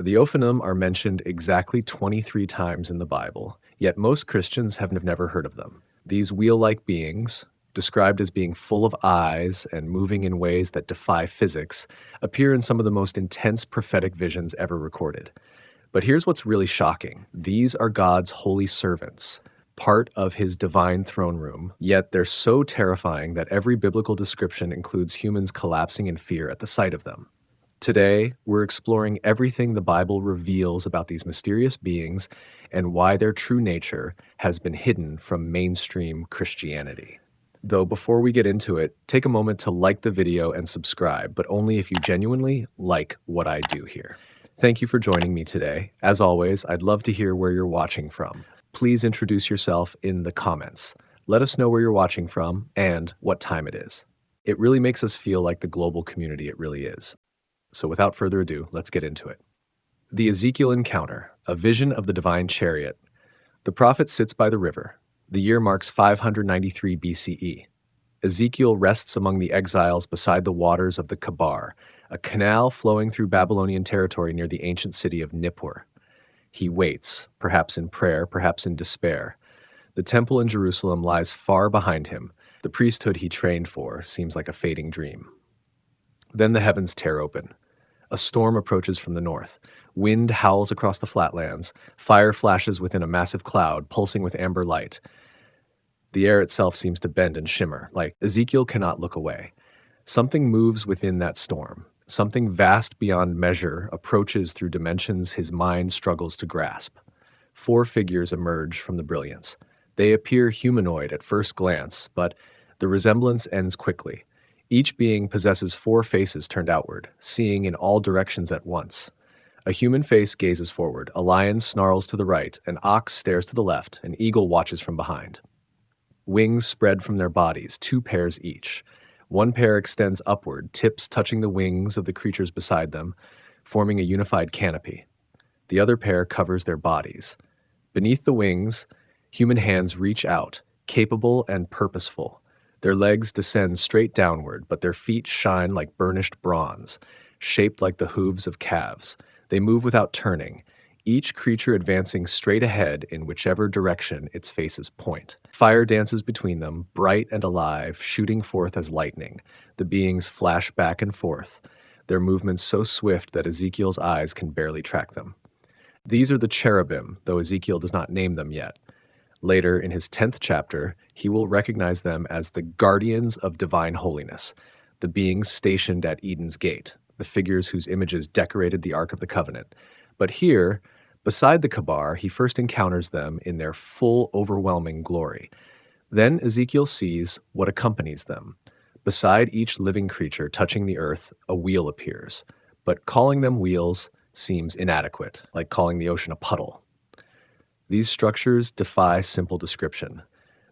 The Ophanim are mentioned exactly 23 times in the Bible, yet most Christians have never heard of them. These wheel-like beings, described as being full of eyes and moving in ways that defy physics, appear in some of the most intense prophetic visions ever recorded. But here's what's really shocking. These are God's holy servants, part of his divine throne room, yet they're so terrifying that every biblical description includes humans collapsing in fear at the sight of them. Today, we're exploring everything the Bible reveals about these mysterious beings and why their true nature has been hidden from mainstream Christianity. Though before we get into it, take a moment to like the video and subscribe, but only if you genuinely like what I do here. Thank you for joining me today. As always, I'd love to hear where you're watching from. Please introduce yourself in the comments. Let us know where you're watching from and what time it is. It really makes us feel like the global community it really is. So without further ado, let's get into it. The Ezekiel encounter, a vision of the divine chariot. The prophet sits by the river. The year marks 593 BCE. Ezekiel rests among the exiles beside the waters of the Kabar, a canal flowing through Babylonian territory near the ancient city of Nippur. He waits, perhaps in prayer, perhaps in despair. The temple in Jerusalem lies far behind him. The priesthood he trained for seems like a fading dream. Then the heavens tear open. A storm approaches from the north. Wind howls across the flatlands. Fire flashes within a massive cloud, pulsing with amber light. The air itself seems to bend and shimmer, like Ezekiel cannot look away. Something moves within that storm. Something vast beyond measure approaches through dimensions his mind struggles to grasp. 4 figures emerge from the brilliance. They appear humanoid at first glance, but the resemblance ends quickly. Each being possesses 4 faces turned outward, seeing in all directions at once. A human face gazes forward, a lion snarls to the right, an ox stares to the left, an eagle watches from behind. Wings spread from their bodies, 2 pairs each. One pair extends upward, tips touching the wings of the creatures beside them, forming a unified canopy. The other pair covers their bodies. Beneath the wings, human hands reach out, capable and purposeful. Their legs descend straight downward, but their feet shine like burnished bronze, shaped like the hooves of calves. They move without turning, each creature advancing straight ahead in whichever direction its faces point. Fire dances between them, bright and alive, shooting forth as lightning. The beings flash back and forth, their movements so swift that Ezekiel's eyes can barely track them. These are the cherubim, though Ezekiel does not name them yet. Later, in his 10th chapter, he will recognize them as the guardians of divine holiness, the beings stationed at Eden's gate, the figures whose images decorated the Ark of the Covenant. But here, beside the Kabar, he first encounters them in their full, overwhelming glory. Then Ezekiel sees what accompanies them. Beside each living creature touching the earth, a wheel appears. But calling them wheels seems inadequate, like calling the ocean a puddle. These structures defy simple description.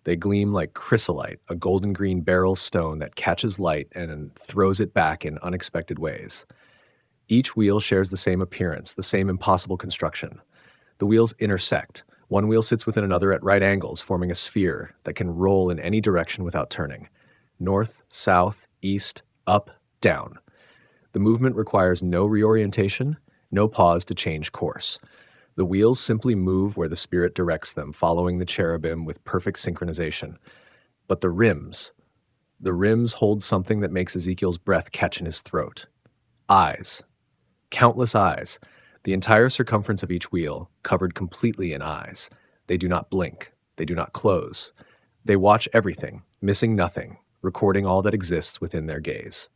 They gleam like chrysolite, a golden-green beryl stone that catches light and throws it back in unexpected ways. Each wheel shares the same appearance, the same impossible construction. The wheels intersect. One wheel sits within another at right angles, forming a sphere that can roll in any direction without turning. North, south, east, up, down. The movement requires no reorientation, no pause to change course. The wheels simply move where the Spirit directs them, following the cherubim with perfect synchronization. But the rims hold something that makes Ezekiel's breath catch in his throat. Eyes. Countless eyes. The entire circumference of each wheel, covered completely in eyes. They do not blink. They do not close. They watch everything, missing nothing, recording all that exists within their gaze.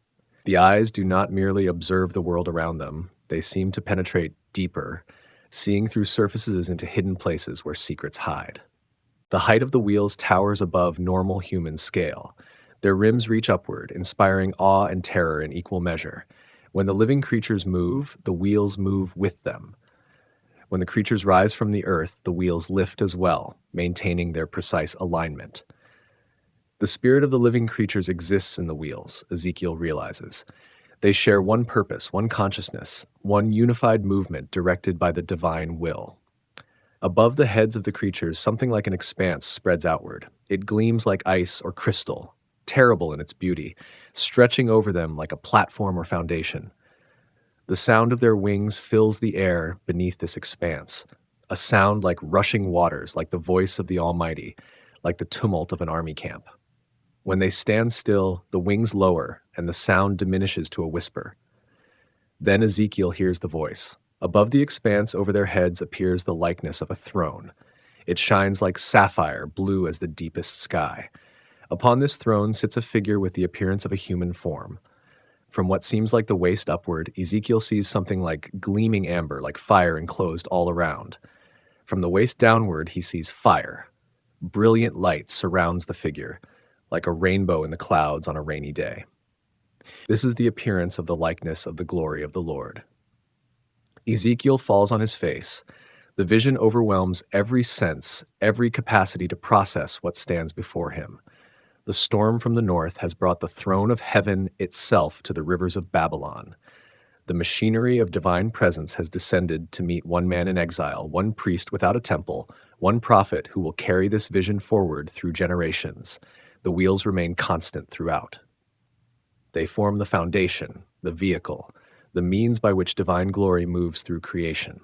The eyes do not merely observe the world around them. They seem to penetrate deeper, seeing through surfaces into hidden places where secrets hide. The height of the wheels towers above normal human scale. Their rims reach upward, inspiring awe and terror in equal measure. When the living creatures move, the wheels move with them. When the creatures rise from the earth, the wheels lift as well, maintaining their precise alignment. The spirit of the living creatures exists in the wheels, Ezekiel realizes. They share one purpose, one consciousness, one unified movement directed by the divine will. Above the heads of the creatures, something like an expanse spreads outward. It gleams like ice or crystal, terrible in its beauty, stretching over them like a platform or foundation. The sound of their wings fills the air beneath this expanse, a sound like rushing waters, like the voice of the Almighty, like the tumult of an army camp. When they stand still, the wings lower, and the sound diminishes to a whisper. Then Ezekiel hears the voice. Above the expanse over their heads appears the likeness of a throne. It shines like sapphire, blue as the deepest sky. Upon this throne sits a figure with the appearance of a human form. From what seems like the waist upward, Ezekiel sees something like gleaming amber, like fire enclosed all around. From the waist downward, he sees fire. Brilliant light surrounds the figure, like a rainbow in the clouds on a rainy day. This is the appearance of the likeness of the glory of the Lord. Ezekiel falls on his face. The vision overwhelms every sense, every capacity to process what stands before him. The storm from the north has brought the throne of heaven itself to the rivers of Babylon. The machinery of divine presence has descended to meet one man in exile, one priest without a temple, one prophet who will carry this vision forward through generations. The wheels remain constant throughout. They form the foundation, the vehicle, the means by which divine glory moves through creation.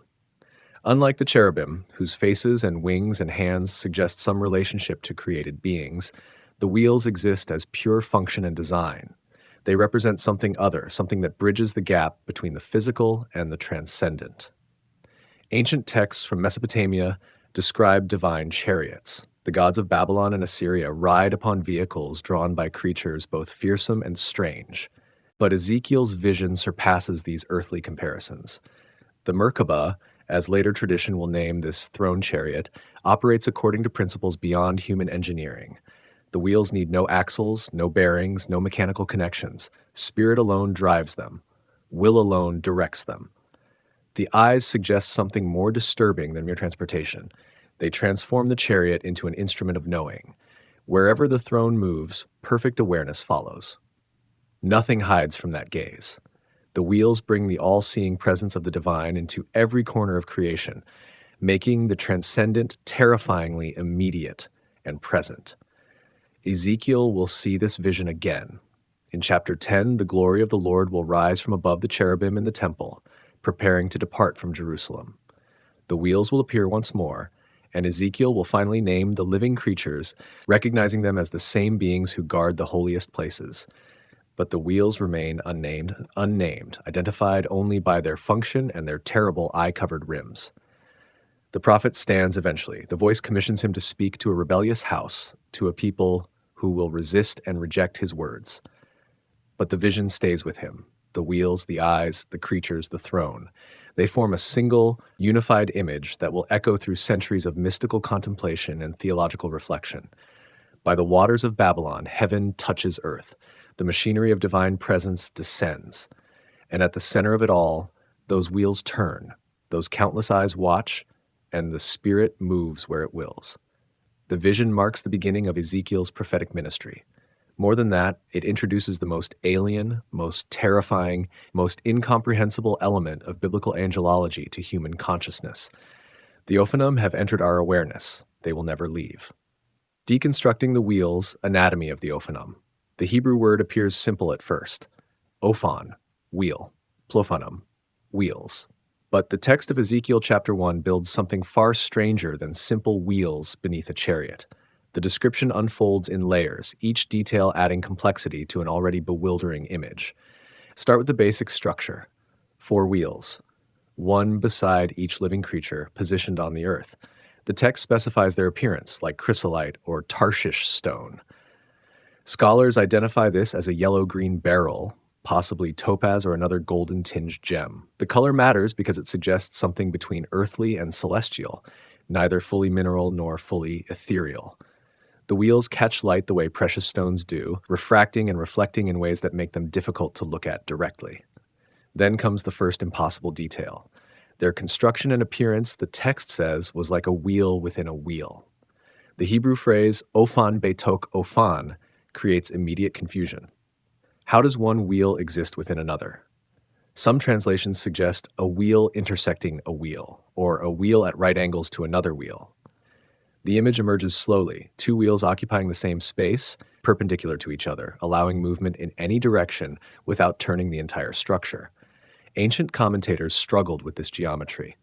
Unlike the cherubim, whose faces and wings and hands suggest some relationship to created beings, the wheels exist as pure function and design. They represent something other, something that bridges the gap between the physical and the transcendent. Ancient texts from Mesopotamia describe divine chariots. The gods of Babylon and Assyria ride upon vehicles drawn by creatures both fearsome and strange. But Ezekiel's vision surpasses these earthly comparisons. The Merkabah, as later tradition will name this throne chariot, operates according to principles beyond human engineering. The wheels need no axles, no bearings, no mechanical connections. Spirit alone drives them. Will alone directs them. The eyes suggest something more disturbing than mere transportation. They transform the chariot into an instrument of knowing. Wherever the throne moves, perfect awareness follows. Nothing hides from that gaze. The wheels bring the all-seeing presence of the divine into every corner of creation, making the transcendent terrifyingly immediate and present. Ezekiel will see this vision again. In chapter 10, the glory of the Lord will rise from above the cherubim in the temple, preparing to depart from Jerusalem. The wheels will appear once more, and Ezekiel will finally name the living creatures, recognizing them as the same beings who guard the holiest places. But the wheels remain unnamed, identified only by their function and their terrible eye-covered rims. The prophet stands eventually. The voice commissions him to speak to a rebellious house, to a people who will resist and reject his words. But the vision stays with him. The wheels, the eyes, the creatures, the throne. They form a single, unified image that will echo through centuries of mystical contemplation and theological reflection. By the waters of Babylon, heaven touches earth. The machinery of divine presence descends. And at the center of it all, those wheels turn, those countless eyes watch, and the Spirit moves where it wills. The vision marks the beginning of Ezekiel's prophetic ministry. More than that, it introduces the most alien, most terrifying, most incomprehensible element of biblical angelology to human consciousness. The Ophanim have entered our awareness. They will never leave. Deconstructing the wheels, anatomy of the Ophanim. The Hebrew word appears simple at first. Ophan, wheel. Plophanim, wheels. But the text of Ezekiel chapter 1 builds something far stranger than simple wheels beneath a chariot. The description unfolds in layers, each detail adding complexity to an already bewildering image. Start with the basic structure. 4 wheels, one beside each living creature positioned on the earth. The text specifies their appearance, like chrysolite or Tarshish stone. Scholars identify this as a yellow-green beryl, possibly topaz or another golden-tinged gem. The color matters because it suggests something between earthly and celestial, neither fully mineral nor fully ethereal. The wheels catch light the way precious stones do, refracting and reflecting in ways that make them difficult to look at directly. Then comes the first impossible detail. Their construction and appearance, the text says, was like a wheel within a wheel. The Hebrew phrase, Ophan betok Ophan, creates immediate confusion. How does one wheel exist within another? Some translations suggest a wheel intersecting a wheel, or a wheel at right angles to another wheel. The image emerges slowly, 2 wheels occupying the same space, perpendicular to each other, allowing movement in any direction without turning the entire structure. Ancient commentators struggled with this geometry.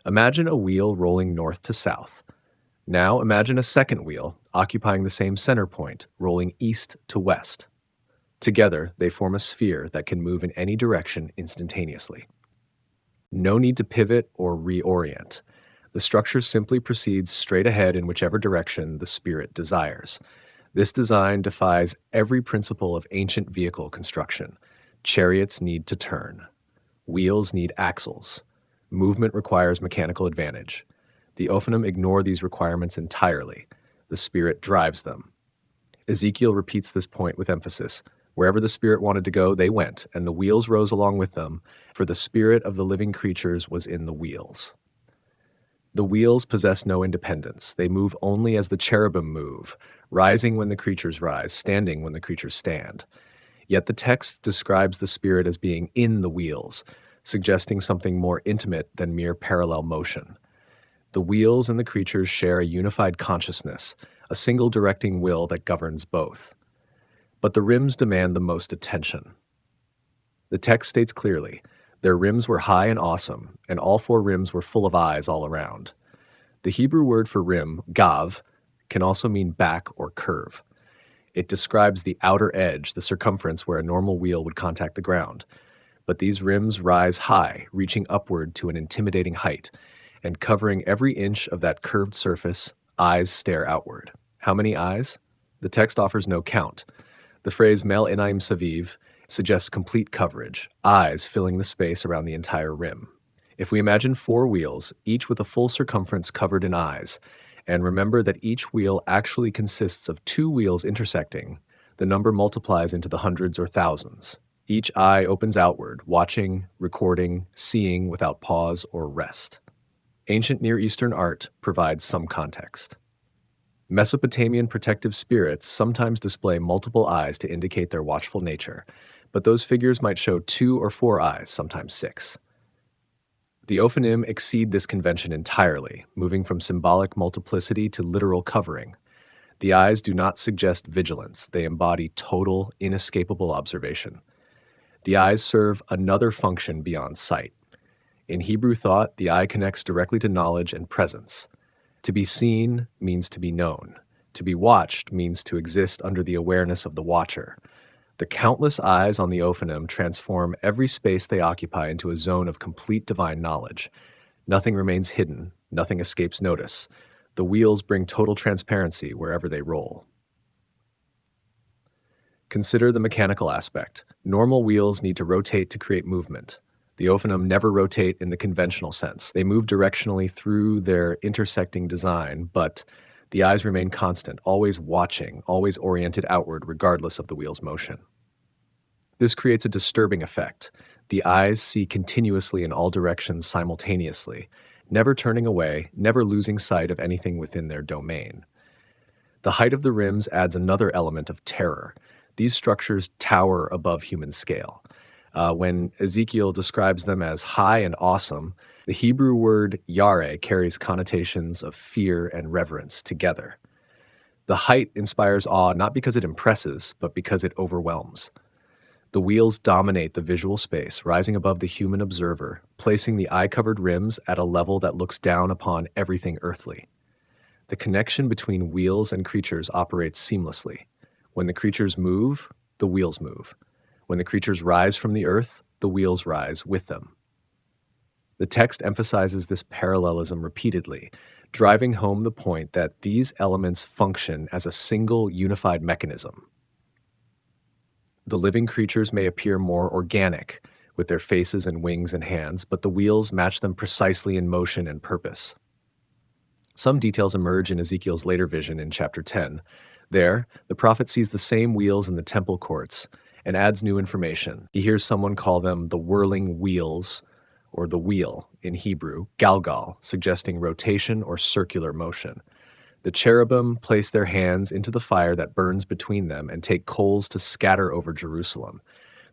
Imagine a wheel rolling north to south. Now imagine a second wheel occupying the same center point, rolling east to west. Together, they form a sphere that can move in any direction instantaneously. No need to pivot or reorient. The structure simply proceeds straight ahead in whichever direction the spirit desires. This design defies every principle of ancient vehicle construction. Chariots need to turn. Wheels need axles. Movement requires mechanical advantage. The Ophanim ignore these requirements entirely. The spirit drives them. Ezekiel repeats this point with emphasis. Wherever the spirit wanted to go, they went, and the wheels rose along with them, for the spirit of the living creatures was in the wheels. The wheels possess no independence. They move only as the cherubim move, rising when the creatures rise, standing when the creatures stand. Yet the text describes the spirit as being in the wheels, suggesting something more intimate than mere parallel motion. The wheels and the creatures share a unified consciousness, a single directing will that governs both. But the rims demand the most attention. The text states clearly, their rims were high and awesome, and all four rims were full of eyes all around. The Hebrew word for rim, gav, can also mean back or curve. It describes the outer edge, the circumference where a normal wheel would contact the ground. But these rims rise high, reaching upward to an intimidating height, and covering every inch of that curved surface, eyes stare outward. How many eyes? The text offers no count. The phrase mel enaim saviv suggests complete coverage, eyes filling the space around the entire rim. If we imagine four wheels, each with a full circumference covered in eyes, and remember that each wheel actually consists of two wheels intersecting, the number multiplies into the hundreds or thousands. Each eye opens outward, watching, recording, seeing without pause or rest. Ancient Near Eastern art provides some context. Mesopotamian protective spirits sometimes display multiple eyes to indicate their watchful nature, but those figures might show 2 or 4 eyes, sometimes 6. The Ophanim exceed this convention entirely, moving from symbolic multiplicity to literal covering. The eyes do not suggest vigilance, they embody total, inescapable observation. The eyes serve another function beyond sight. In Hebrew thought, the eye connects directly to knowledge and presence. To be seen means to be known. To be watched means to exist under the awareness of the watcher. The countless eyes on the Ophanim transform every space they occupy into a zone of complete divine knowledge. Nothing remains hidden, nothing escapes notice. The wheels bring total transparency wherever they roll. Consider the mechanical aspect. Normal wheels need to rotate to create movement. The Ophanim never rotate in the conventional sense. They move directionally through their intersecting design, but the eyes remain constant, always watching, always oriented outward regardless of the wheel's motion. This creates a disturbing effect. The eyes see continuously in all directions simultaneously, never turning away, never losing sight of anything within their domain. The height of the rims adds another element of terror. These structures tower above human scale. When Ezekiel describes them as high and awesome, the Hebrew word yare carries connotations of fear and reverence together. The height inspires awe not because it impresses, but because it overwhelms. The wheels dominate the visual space, rising above the human observer, placing the eye-covered rims at a level that looks down upon everything earthly. The connection between wheels and creatures operates seamlessly. When the creatures move, the wheels move. When the creatures rise from the earth, the wheels rise with them. The text emphasizes this parallelism repeatedly, driving home the point that these elements function as a single unified mechanism. The living creatures may appear more organic, with their faces and wings and hands, but the wheels match them precisely in motion and purpose. Some details emerge in Ezekiel's later vision in chapter 10. There, the prophet sees the same wheels in the temple courts and adds new information. He hears someone call them the whirling wheels, or the wheel in Hebrew, galgal, suggesting rotation or circular motion. The cherubim place their hands into the fire that burns between them and take coals to scatter over Jerusalem.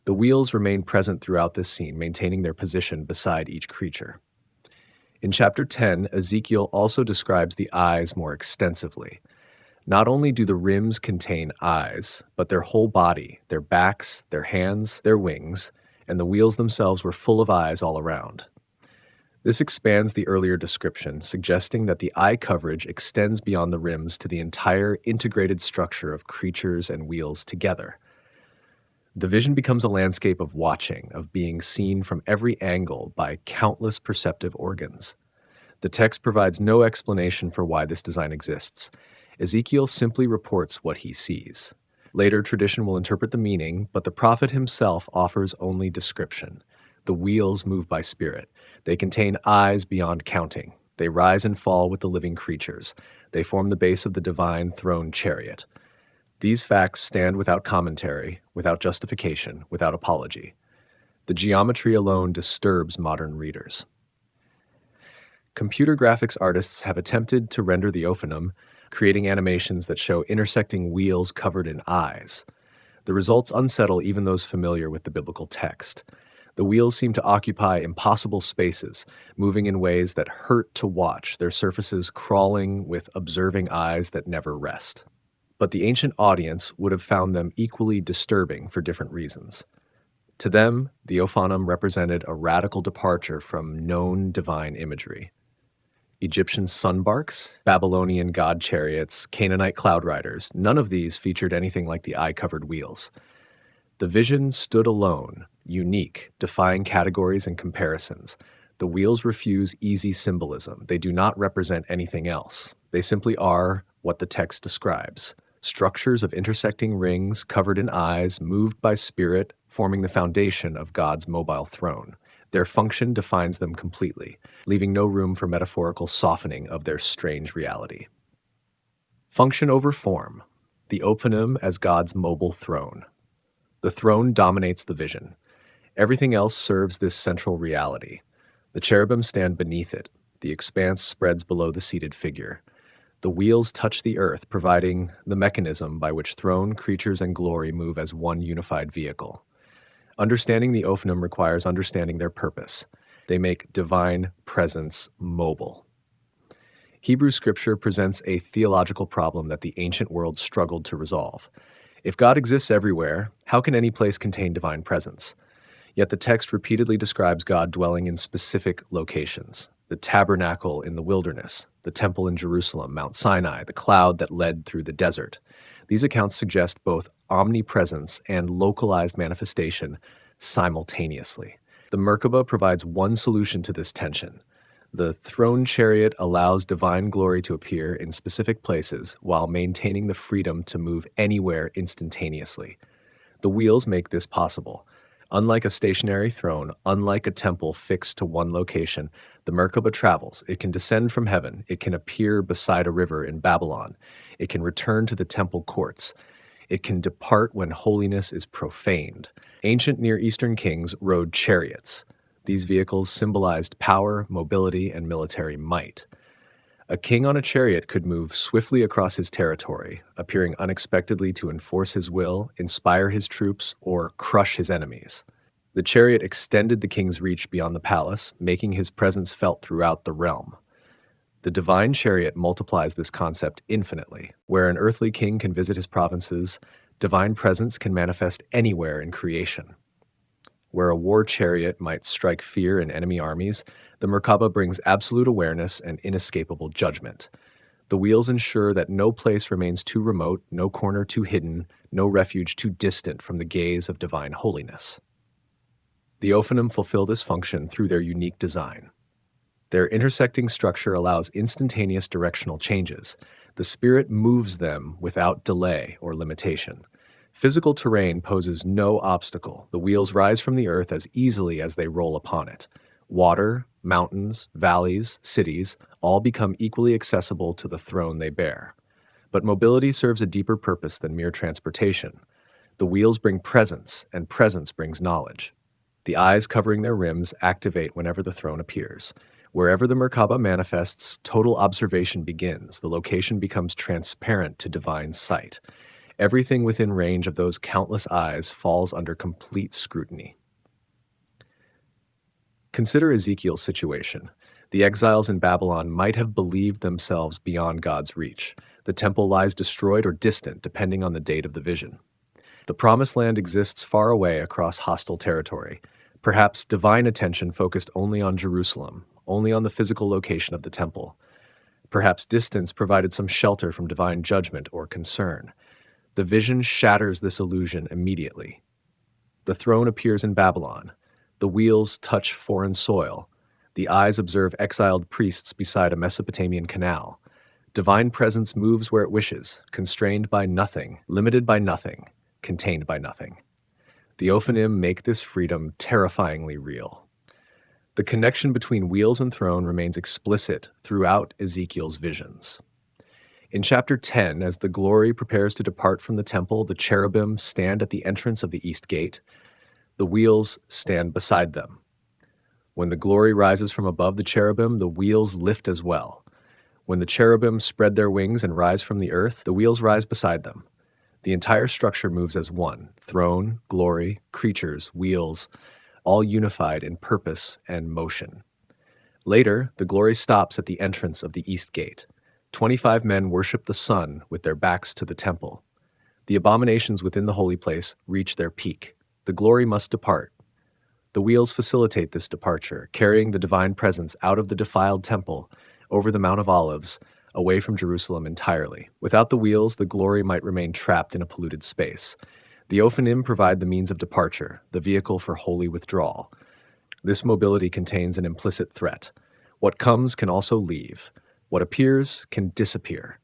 The wheels remain present throughout this scene, maintaining their position beside each creature. In chapter 10, Ezekiel also describes the eyes more extensively. Not only do the rims contain eyes, but their whole body, their backs, their hands, their wings, and the wheels themselves were full of eyes all around. This expands the earlier description, suggesting that the eye coverage extends beyond the rims to the entire integrated structure of creatures and wheels together. The vision becomes a landscape of watching, of being seen from every angle by countless perceptive organs. The text provides no explanation for why this design exists. Ezekiel simply reports what he sees. Later, tradition will interpret the meaning, but the prophet himself offers only description. The wheels move by spirit. They contain eyes beyond counting. They rise and fall with the living creatures. They form the base of the divine throne chariot. These facts stand without commentary, without justification, without apology. The geometry alone disturbs modern readers. Computer graphics artists have attempted to render the Ophanim, creating animations that show intersecting wheels covered in eyes. The results unsettle even those familiar with the biblical text. The wheels seem to occupy impossible spaces, moving in ways that hurt to watch, their surfaces crawling with observing eyes that never rest. But the ancient audience would have found them equally disturbing for different reasons. To them, the Ophanim represented a radical departure from known divine imagery. Egyptian sunbarks, Babylonian god chariots, Canaanite cloud riders, none of these featured anything like the eye-covered wheels. The vision stood alone, unique, defying categories and comparisons. The wheels refuse easy symbolism. They do not represent anything else. They simply are what the text describes. Structures of intersecting rings, covered in eyes, moved by spirit, forming the foundation of God's mobile throne. Their function defines them completely, leaving no room for metaphorical softening of their strange reality. Function over form. The Ophanim as God's mobile throne. The throne dominates the vision. Everything else serves this central reality. The cherubim stand beneath it. The expanse spreads below the seated figure. The wheels touch the earth, providing the mechanism by which throne, creatures, and glory move as one unified vehicle. Understanding the Ophanim requires understanding their purpose. They make divine presence mobile. Hebrew scripture presents a theological problem that the ancient world struggled to resolve. If God exists everywhere, how can any place contain divine presence? Yet the text repeatedly describes God dwelling in specific locations: the tabernacle in the wilderness, the temple in Jerusalem, Mount Sinai, the cloud that led through the desert. These accounts suggest both omnipresence and localized manifestation simultaneously. The Merkabah provides one solution to this tension. The throne chariot allows divine glory to appear in specific places while maintaining the freedom to move anywhere instantaneously. The wheels make this possible. Unlike a stationary throne, unlike a temple fixed to one location, the Merkabah travels. It can descend from heaven. It can appear beside a river in Babylon. It can return to the temple courts. It can depart when holiness is profaned. Ancient Near Eastern kings rode chariots. These vehicles symbolized power, mobility, and military might. A king on a chariot could move swiftly across his territory, appearing unexpectedly to enforce his will, inspire his troops, or crush his enemies. The chariot extended the king's reach beyond the palace, making his presence felt throughout the realm. The divine chariot multiplies this concept infinitely. Where an earthly king can visit his provinces, divine presence can manifest anywhere in creation. Where a war chariot might strike fear in enemy armies, the Merkabah brings absolute awareness and inescapable judgment. The wheels ensure that no place remains too remote, no corner too hidden, no refuge too distant from the gaze of divine holiness. The Ophanim fulfill this function through their unique design. Their intersecting structure allows instantaneous directional changes. The spirit moves them without delay or limitation. Physical terrain poses no obstacle. The wheels rise from the earth as easily as they roll upon it. Water, mountains, valleys, cities all become equally accessible to the throne they bear. But mobility serves a deeper purpose than mere transportation. The wheels bring presence, and presence brings knowledge. The eyes covering their rims activate whenever the throne appears. Wherever the Merkabah manifests, total observation begins. The location becomes transparent to divine sight. Everything within range of those countless eyes falls under complete scrutiny. Consider Ezekiel's situation. The exiles in Babylon might have believed themselves beyond God's reach. The temple lies destroyed or distant, depending on the date of the vision. The promised land exists far away across hostile territory. Perhaps divine attention focused only on Jerusalem, only on the physical location of the temple. Perhaps distance provided some shelter from divine judgment or concern. The vision shatters this illusion immediately. The throne appears in Babylon. The wheels touch foreign soil. The eyes observe exiled priests beside a Mesopotamian canal. Divine presence moves where it wishes, constrained by nothing, limited by nothing, contained by nothing. The Ophanim make this freedom terrifyingly real. The connection between wheels and throne remains explicit throughout Ezekiel's visions. In chapter 10, as the glory prepares to depart from the temple, the cherubim stand at the entrance of the east gate. The wheels stand beside them. When the glory rises from above the cherubim, the wheels lift as well. When the cherubim spread their wings and rise from the earth, the wheels rise beside them. The entire structure moves as one: throne, glory, creatures, wheels, all unified in purpose and motion. Later, the glory stops at the entrance of the east gate. 25 men worship the sun with their backs to the temple. The abominations within the holy place reach their peak. The glory must depart. The wheels facilitate this departure, carrying the divine presence out of the defiled temple, over the Mount of Olives, away from Jerusalem entirely. Without the wheels, the glory might remain trapped in a polluted space. The Ophanim provide the means of departure, the vehicle for holy withdrawal. This mobility contains an implicit threat. What comes can also leave. What appears can disappear.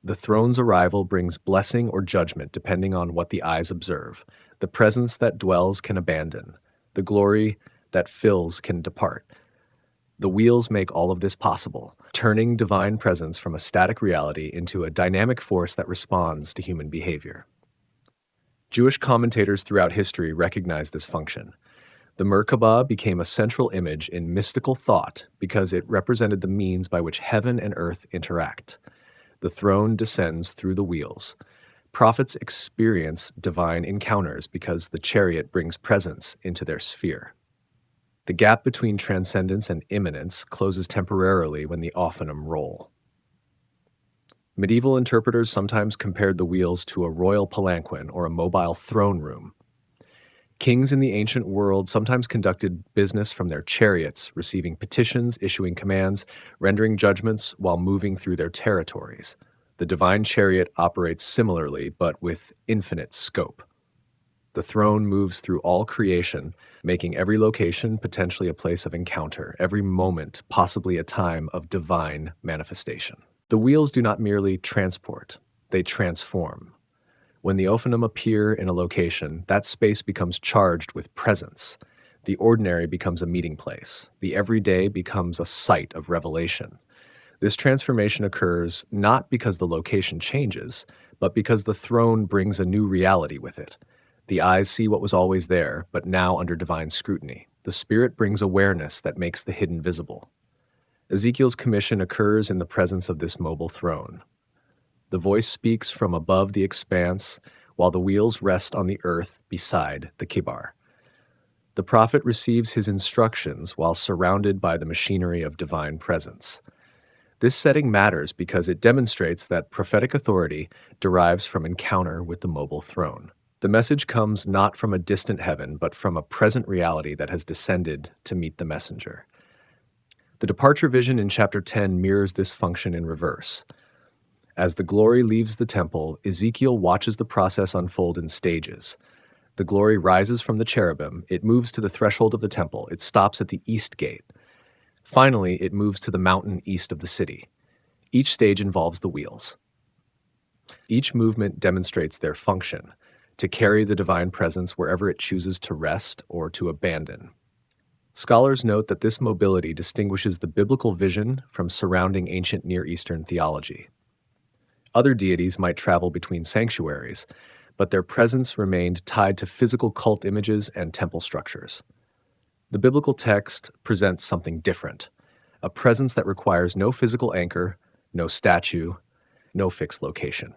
The throne's arrival brings blessing or judgment depending on what the eyes observe. The presence that dwells can abandon. The glory that fills can depart. The wheels make all of this possible, turning divine presence from a static reality into a dynamic force that responds to human behavior. Jewish commentators throughout history recognize this function. The Merkabah became a central image in mystical thought because it represented the means by which heaven and earth interact. The throne descends through the wheels. Prophets experience divine encounters because the chariot brings presence into their sphere. The gap between transcendence and immanence closes temporarily when the Ophanim roll. Medieval interpreters sometimes compared the wheels to a royal palanquin or a mobile throne room. Kings in the ancient world sometimes conducted business from their chariots, receiving petitions, issuing commands, rendering judgments while moving through their territories. The divine chariot operates similarly, but with infinite scope. The throne moves through all creation, making every location potentially a place of encounter, every moment possibly a time of divine manifestation. The wheels do not merely transport, they transform. When the Ophanim appear in a location, that space becomes charged with presence. The ordinary becomes a meeting place. The everyday becomes a site of revelation. This transformation occurs not because the location changes, but because the throne brings a new reality with it. The eyes see what was always there, but now under divine scrutiny. The Spirit brings awareness that makes the hidden visible. Ezekiel's commission occurs in the presence of this mobile throne. The voice speaks from above the expanse, while the wheels rest on the earth beside the kibar. The prophet receives his instructions while surrounded by the machinery of divine presence. This setting matters because it demonstrates that prophetic authority derives from encounter with the mobile throne. The message comes not from a distant heaven, but from a present reality that has descended to meet the messenger. The departure vision in chapter 10 mirrors this function in reverse. As the glory leaves the temple, Ezekiel watches the process unfold in stages. The glory rises from the cherubim, it moves to the threshold of the temple, it stops at the east gate. Finally, it moves to the mountain east of the city. Each stage involves the wheels. Each movement demonstrates their function, to carry the divine presence wherever it chooses to rest or to abandon. Scholars note that this mobility distinguishes the biblical vision from surrounding ancient Near Eastern theology. Other deities might travel between sanctuaries, but their presence remained tied to physical cult images and temple structures. The biblical text presents something different, a presence that requires no physical anchor, no statue, no fixed location.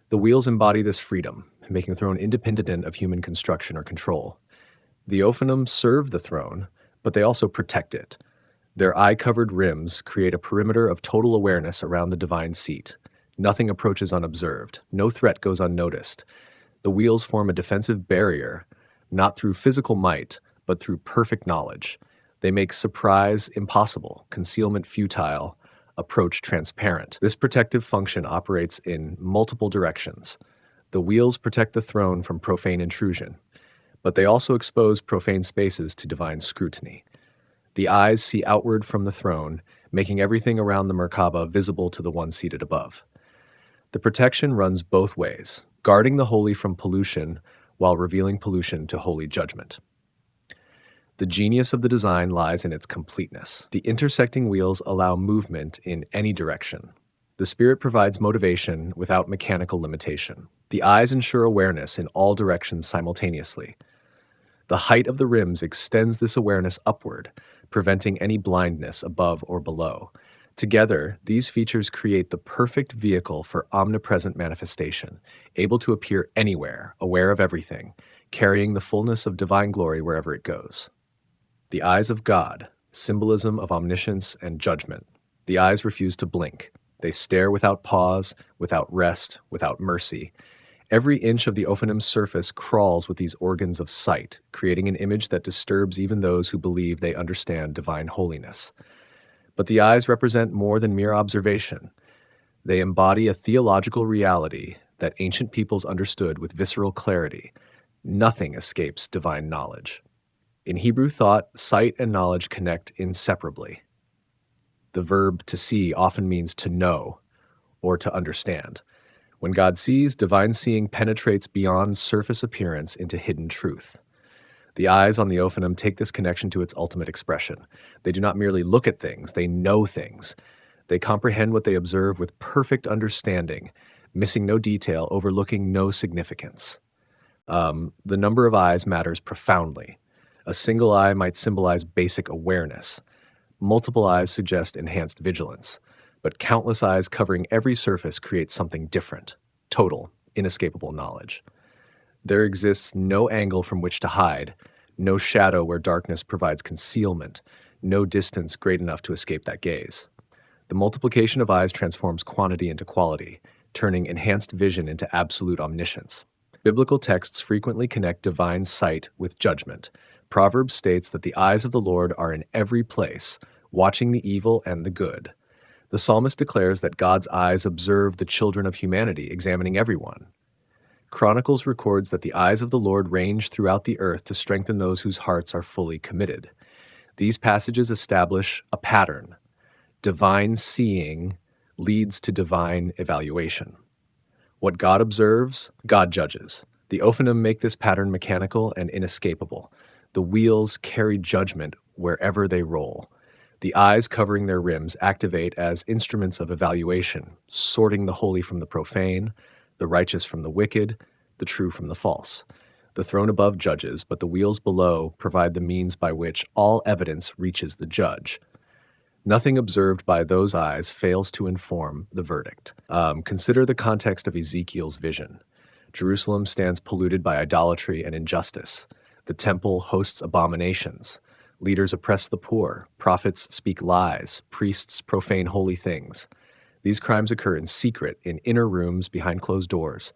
The wheels embody this freedom, making the throne independent of human construction or control. The Ophanim serve the throne, but they also protect it. Their eye-covered rims create a perimeter of total awareness around the divine seat. Nothing approaches unobserved. No threat goes unnoticed. The wheels form a defensive barrier, not through physical might, but through perfect knowledge. They make surprise impossible, concealment futile, approach transparent. This protective function operates in multiple directions. The wheels protect the throne from profane intrusion, but they also expose profane spaces to divine scrutiny. The eyes see outward from the throne, making everything around the Merkaba visible to the one seated above. The protection runs both ways, guarding the holy from pollution while revealing pollution to holy judgment. The genius of the design lies in its completeness. The intersecting wheels allow movement in any direction. The Spirit provides motivation without mechanical limitation. The eyes ensure awareness in all directions simultaneously. The height of the rims extends this awareness upward, preventing any blindness above or below. Together, these features create the perfect vehicle for omnipresent manifestation, able to appear anywhere, aware of everything, carrying the fullness of divine glory wherever it goes. The eyes of God, symbolism of omniscience and judgment. The eyes refuse to blink. They stare without pause, without rest, without mercy. Every inch of the Ophanim's surface crawls with these organs of sight, creating an image that disturbs even those who believe they understand divine holiness. But the eyes represent more than mere observation. They embody a theological reality that ancient peoples understood with visceral clarity. Nothing escapes divine knowledge. In Hebrew thought, sight and knowledge connect inseparably. The verb to see often means to know or to understand. When God sees, divine seeing penetrates beyond surface appearance into hidden truth. The eyes on the Ophanim take this connection to its ultimate expression. They do not merely look at things, they know things. They comprehend what they observe with perfect understanding, missing no detail, overlooking no significance. The number of eyes matters profoundly. A single eye might symbolize basic awareness. Multiple eyes suggest enhanced vigilance. But countless eyes covering every surface create something different, total, inescapable knowledge. There exists no angle from which to hide, no shadow where darkness provides concealment, no distance great enough to escape that gaze. The multiplication of eyes transforms quantity into quality, turning enhanced vision into absolute omniscience. Biblical texts frequently connect divine sight with judgment. Proverbs states that the eyes of the Lord are in every place, watching the evil and the good. The psalmist declares that God's eyes observe the children of humanity, examining everyone. Chronicles records that the eyes of the Lord range throughout the earth to strengthen those whose hearts are fully committed. These passages establish a pattern. Divine seeing leads to divine evaluation. What God observes, God judges. The Ophanim make this pattern mechanical and inescapable. The wheels carry judgment wherever they roll. The eyes covering their rims activate as instruments of evaluation, sorting the holy from the profane, the righteous from the wicked, the true from the false. The throne above judges, but the wheels below provide the means by which all evidence reaches the judge. Nothing observed by those eyes fails to inform the verdict. Consider the context of Ezekiel's vision. Jerusalem stands polluted by idolatry and injustice. The temple hosts abominations. Leaders oppress the poor, prophets speak lies, priests profane holy things. These crimes occur in secret, in inner rooms behind closed doors.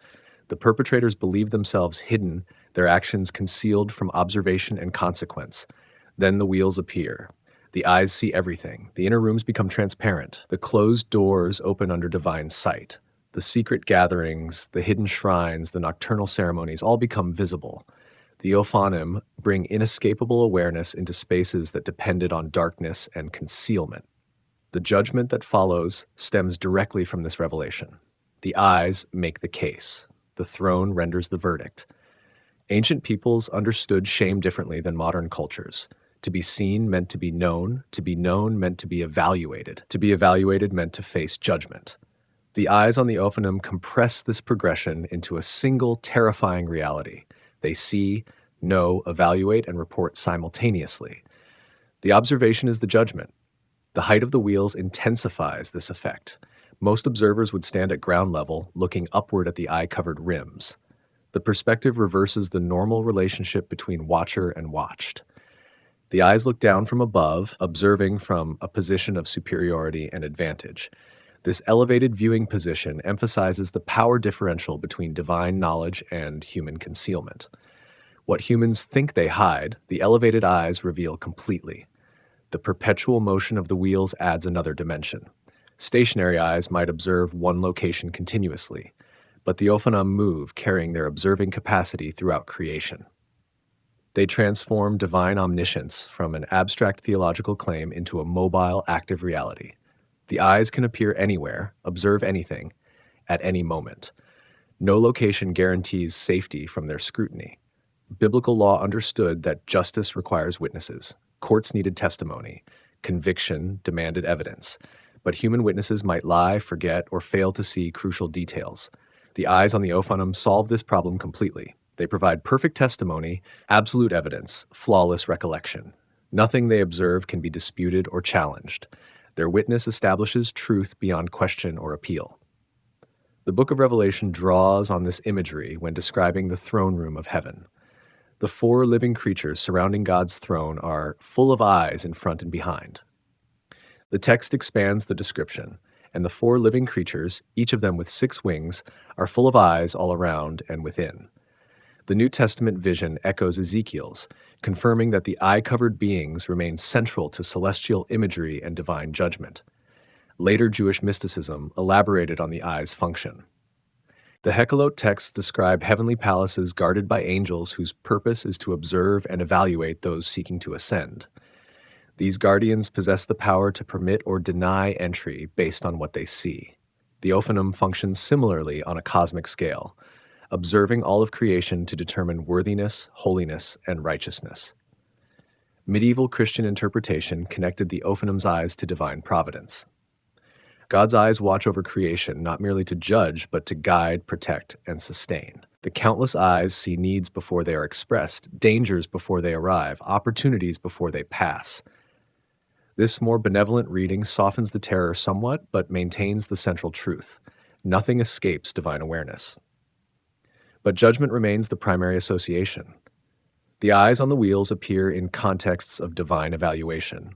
The perpetrators believe themselves hidden, their actions concealed from observation and consequence. Then the wheels appear. The eyes see everything. The inner rooms become transparent. The closed doors open under divine sight. The secret gatherings, the hidden shrines, the nocturnal ceremonies all become visible. The Ophanim bring inescapable awareness into spaces that depended on darkness and concealment. The judgment that follows stems directly from this revelation. The eyes make the case. The throne renders the verdict. Ancient peoples understood shame differently than modern cultures. To be seen meant to be known meant to be evaluated meant to face judgment. The eyes on the Ophanim compress this progression into a single terrifying reality. They see, know, evaluate, and report simultaneously. The observation is the judgment. The height of the wheels intensifies this effect. Most observers would stand at ground level, looking upward at the eye-covered rims. The perspective reverses the normal relationship between watcher and watched. The eyes look down from above, observing from a position of superiority and advantage. This elevated viewing position emphasizes the power differential between divine knowledge and human concealment. What humans think they hide, the elevated eyes reveal completely. The perpetual motion of the wheels adds another dimension. Stationary eyes might observe one location continuously, but the Ophanim move, carrying their observing capacity throughout creation. They transform divine omniscience from an abstract theological claim into a mobile, active reality. The eyes can appear anywhere, observe anything, at any moment. No location guarantees safety from their scrutiny. Biblical law understood that justice requires witnesses. Courts needed testimony. Conviction demanded evidence. But human witnesses might lie, forget, or fail to see crucial details. The eyes on the Ophanim solve this problem completely. They provide perfect testimony, absolute evidence, flawless recollection. Nothing they observe can be disputed or challenged. Their witness establishes truth beyond question or appeal. The book of Revelation draws on this imagery when describing the throne room of heaven. The four living creatures surrounding God's throne are full of eyes in front and behind. The text expands the description, and the four living creatures, each of them with 6 wings, are full of eyes all around and within. The New Testament vision echoes Ezekiel's, confirming that the eye-covered beings remain central to celestial imagery and divine judgment. Later Jewish mysticism elaborated on the eye's function. The Hekkelot texts describe heavenly palaces guarded by angels whose purpose is to observe and evaluate those seeking to ascend. These guardians possess the power to permit or deny entry based on what they see. The Ophanim functions similarly on a cosmic scale, observing all of creation to determine worthiness, holiness, and righteousness. Medieval Christian interpretation connected the Ophanim's eyes to divine providence. God's eyes watch over creation not merely to judge, but to guide, protect, and sustain. The countless eyes see needs before they are expressed, dangers before they arrive, opportunities before they pass. This more benevolent reading softens the terror somewhat, but maintains the central truth. Nothing escapes divine awareness. But judgment remains the primary association. The eyes on the wheels appear in contexts of divine evaluation.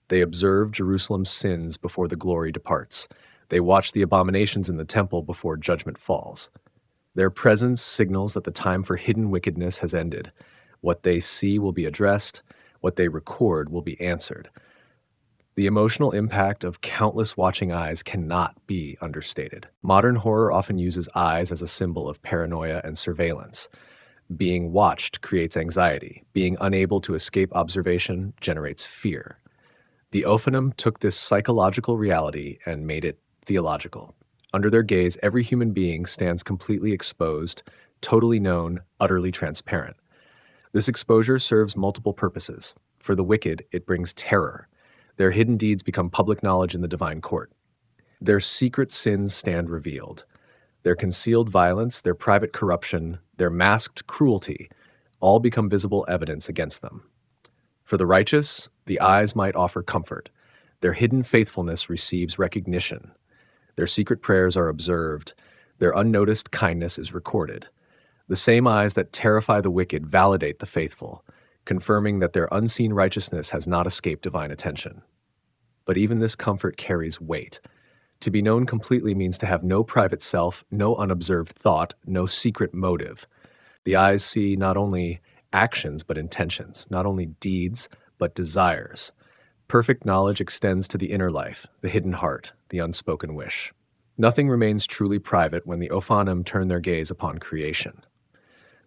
They observe Jerusalem's sins before the glory departs. They watch the abominations in the temple before judgment falls. Their presence signals that the time for hidden wickedness has ended. What they see will be addressed. What they record will be answered. The emotional impact of countless watching eyes cannot be understated. Modern horror often uses eyes as a symbol of paranoia and surveillance. Being watched creates anxiety. Being unable to escape observation generates fear. The Ophanim took this psychological reality and made it theological. Under their gaze, every human being stands completely exposed, totally known, utterly transparent. This exposure serves multiple purposes. For the wicked, it brings terror. Their hidden deeds become public knowledge in the divine court. Their secret sins stand revealed. Their concealed violence, their private corruption, their masked cruelty, all become visible evidence against them. For the righteous, the eyes might offer comfort. Their hidden faithfulness receives recognition. Their secret prayers are observed. Their unnoticed kindness is recorded. The same eyes that terrify the wicked validate the faithful, confirming that their unseen righteousness has not escaped divine attention. But even this comfort carries weight. To be known completely means to have no private self, no unobserved thought, no secret motive. The eyes see not only actions but intentions, not only deeds but desires. Perfect knowledge extends to the inner life, the hidden heart, the unspoken wish. Nothing remains truly private when the Ophanim turn their gaze upon creation.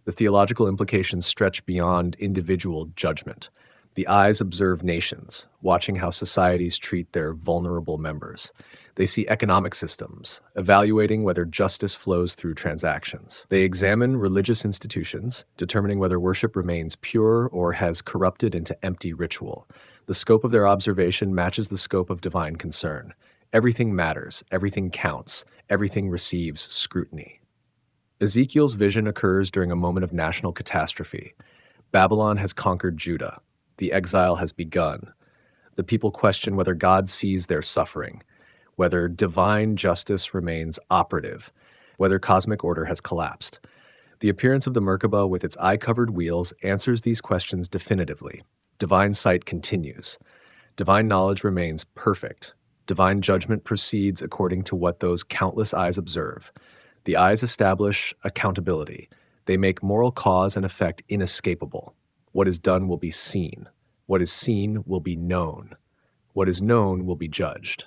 The theological implications stretch beyond individual judgment. The eyes observe nations, watching how societies treat their vulnerable members. They see economic systems, evaluating whether justice flows through transactions. They examine religious institutions, determining whether worship remains pure or has corrupted into empty ritual. The scope of their observation matches the scope of divine concern. Everything matters, everything counts, everything receives scrutiny. Ezekiel's vision occurs during a moment of national catastrophe. Babylon has conquered Judah. The exile has begun. The people question whether God sees their suffering, whether divine justice remains operative, whether cosmic order has collapsed. The appearance of the Merkabah with its eye-covered wheels answers these questions definitively. Divine sight continues. Divine knowledge remains perfect. Divine judgment proceeds according to what those countless eyes observe. The eyes establish accountability. They make moral cause and effect inescapable. What is done will be seen. What is seen will be known. What is known will be judged.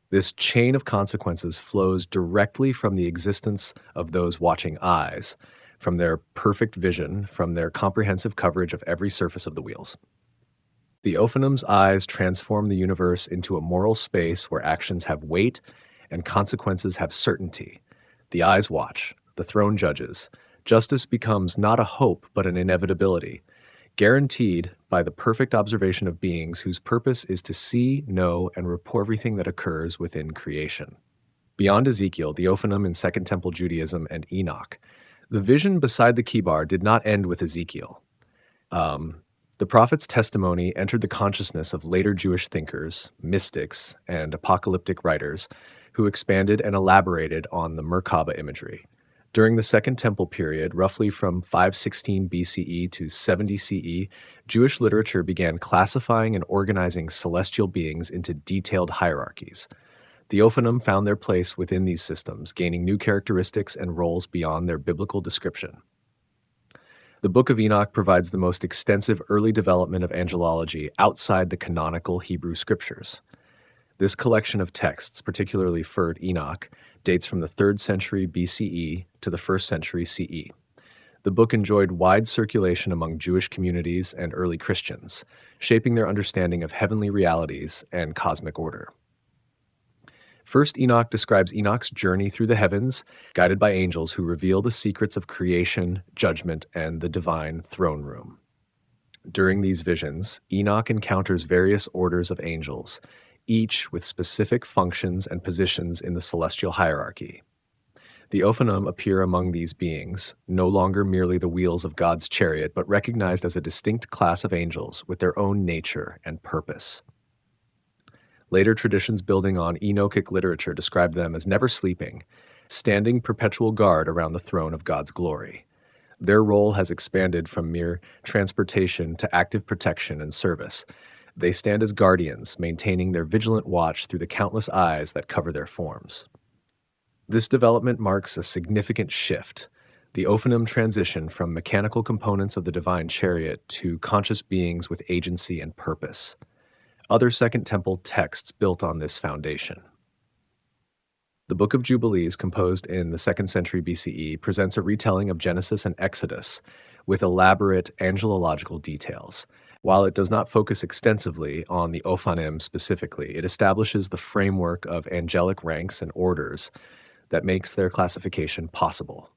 This chain of consequences flows directly from the existence of those watching eyes, from their perfect vision, from their comprehensive coverage of every surface of the wheels. The Ophanim's eyes transform the universe into a moral space where actions have weight and consequences have certainty. The eyes watch, the throne judges. Justice becomes not a hope but an inevitability, guaranteed by the perfect observation of beings whose purpose is to see, know, and report everything that occurs within creation. Beyond Ezekiel, the Ophanim in Second Temple Judaism, and Enoch, the vision beside the keybar did not end with Ezekiel. The prophet's testimony entered the consciousness of later Jewish thinkers, mystics, and apocalyptic writers who expanded and elaborated on the Merkaba imagery. During the Second Temple period, roughly from 516 BCE to 70 CE, Jewish literature began classifying and organizing celestial beings into detailed hierarchies. The Ophanim found their place within these systems, gaining new characteristics and roles beyond their biblical description. The Book of Enoch provides the most extensive early development of angelology outside the canonical Hebrew scriptures. This collection of texts, particularly Ferd Enoch, dates from the 3rd century BCE to the 1st century CE. The book enjoyed wide circulation among Jewish communities and early Christians, shaping their understanding of heavenly realities and cosmic order. First, Enoch describes Enoch's journey through the heavens, guided by angels who reveal the secrets of creation, judgment, and the divine throne room. During these visions, Enoch encounters various orders of angels, each with specific functions and positions in the celestial hierarchy. The Ophanim appear among these beings, no longer merely the wheels of God's chariot, but recognized as a distinct class of angels with their own nature and purpose. Later traditions building on Enochic literature describe them as never sleeping, standing perpetual guard around the throne of God's glory. Their role has expanded from mere transportation to active protection and service. They stand as guardians, maintaining their vigilant watch through the countless eyes that cover their forms. This development marks a significant shift. The Ophanim transition from mechanical components of the divine chariot to conscious beings with agency and purpose. Other Second Temple texts built on this foundation. The Book of Jubilees, composed in the 2nd century BCE, presents a retelling of Genesis and Exodus with elaborate angelological details. While it does not focus extensively on the Ophanim specifically, it establishes the framework of angelic ranks and orders that makes their classification possible.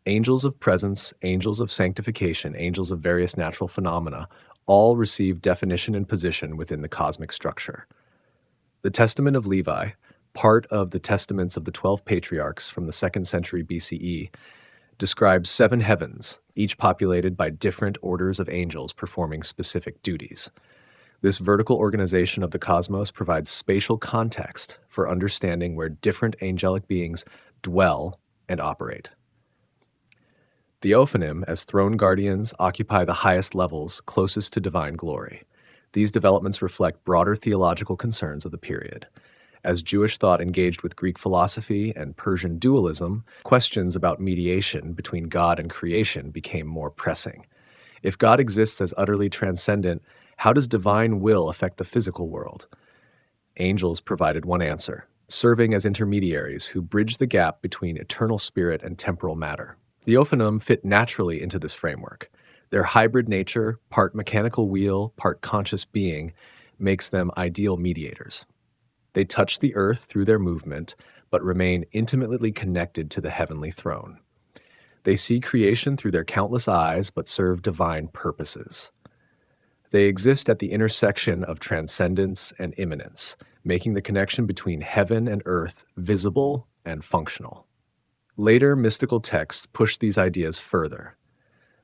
Angels of presence, angels of sanctification, angels of various natural phenomena all receive definition and position within the cosmic structure. The Testament of Levi, part of the Testaments of the 12 Patriarchs from the 2nd century BCE, describes 7 heavens, each populated by different orders of angels performing specific duties. This vertical organization of the cosmos provides spatial context for understanding where different angelic beings dwell and operate. The Ophanim, as throne guardians, occupy the highest levels closest to divine glory. These developments reflect broader theological concerns of the period. As Jewish thought engaged with Greek philosophy and Persian dualism, questions about mediation between God and creation became more pressing. If God exists as utterly transcendent, how does divine will affect the physical world? Angels provided one answer, serving as intermediaries who bridge the gap between eternal spirit and temporal matter. The Ophanim fit naturally into this framework. Their hybrid nature, part mechanical wheel, part conscious being, makes them ideal mediators. They touch the earth through their movement, but remain intimately connected to the heavenly throne. They see creation through their countless eyes, but serve divine purposes. They exist at the intersection of transcendence and immanence, making the connection between heaven and earth visible and functional. Later mystical texts pushed these ideas further.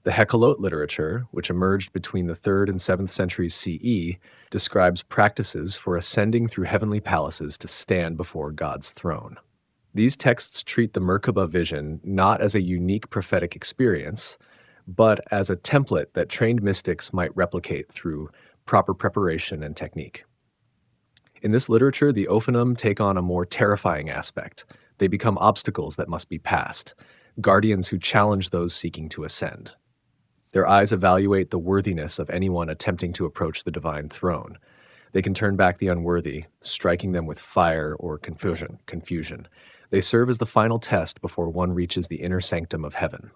The Hekkalot literature, which emerged between the 3rd and 7th centuries CE, describes practices for ascending through heavenly palaces to stand before God's throne. These texts treat the Merkaba vision not as a unique prophetic experience, but as a template that trained mystics might replicate through proper preparation and technique. In this literature, the Ophanim take on a more terrifying aspect. They become obstacles that must be passed. guardians who challenge those seeking to ascend. Their eyes evaluate the worthiness of anyone attempting to approach the divine throne. They can turn back the unworthy, striking them with fire or confusion. They serve as the final test before one reaches the inner sanctum of heaven.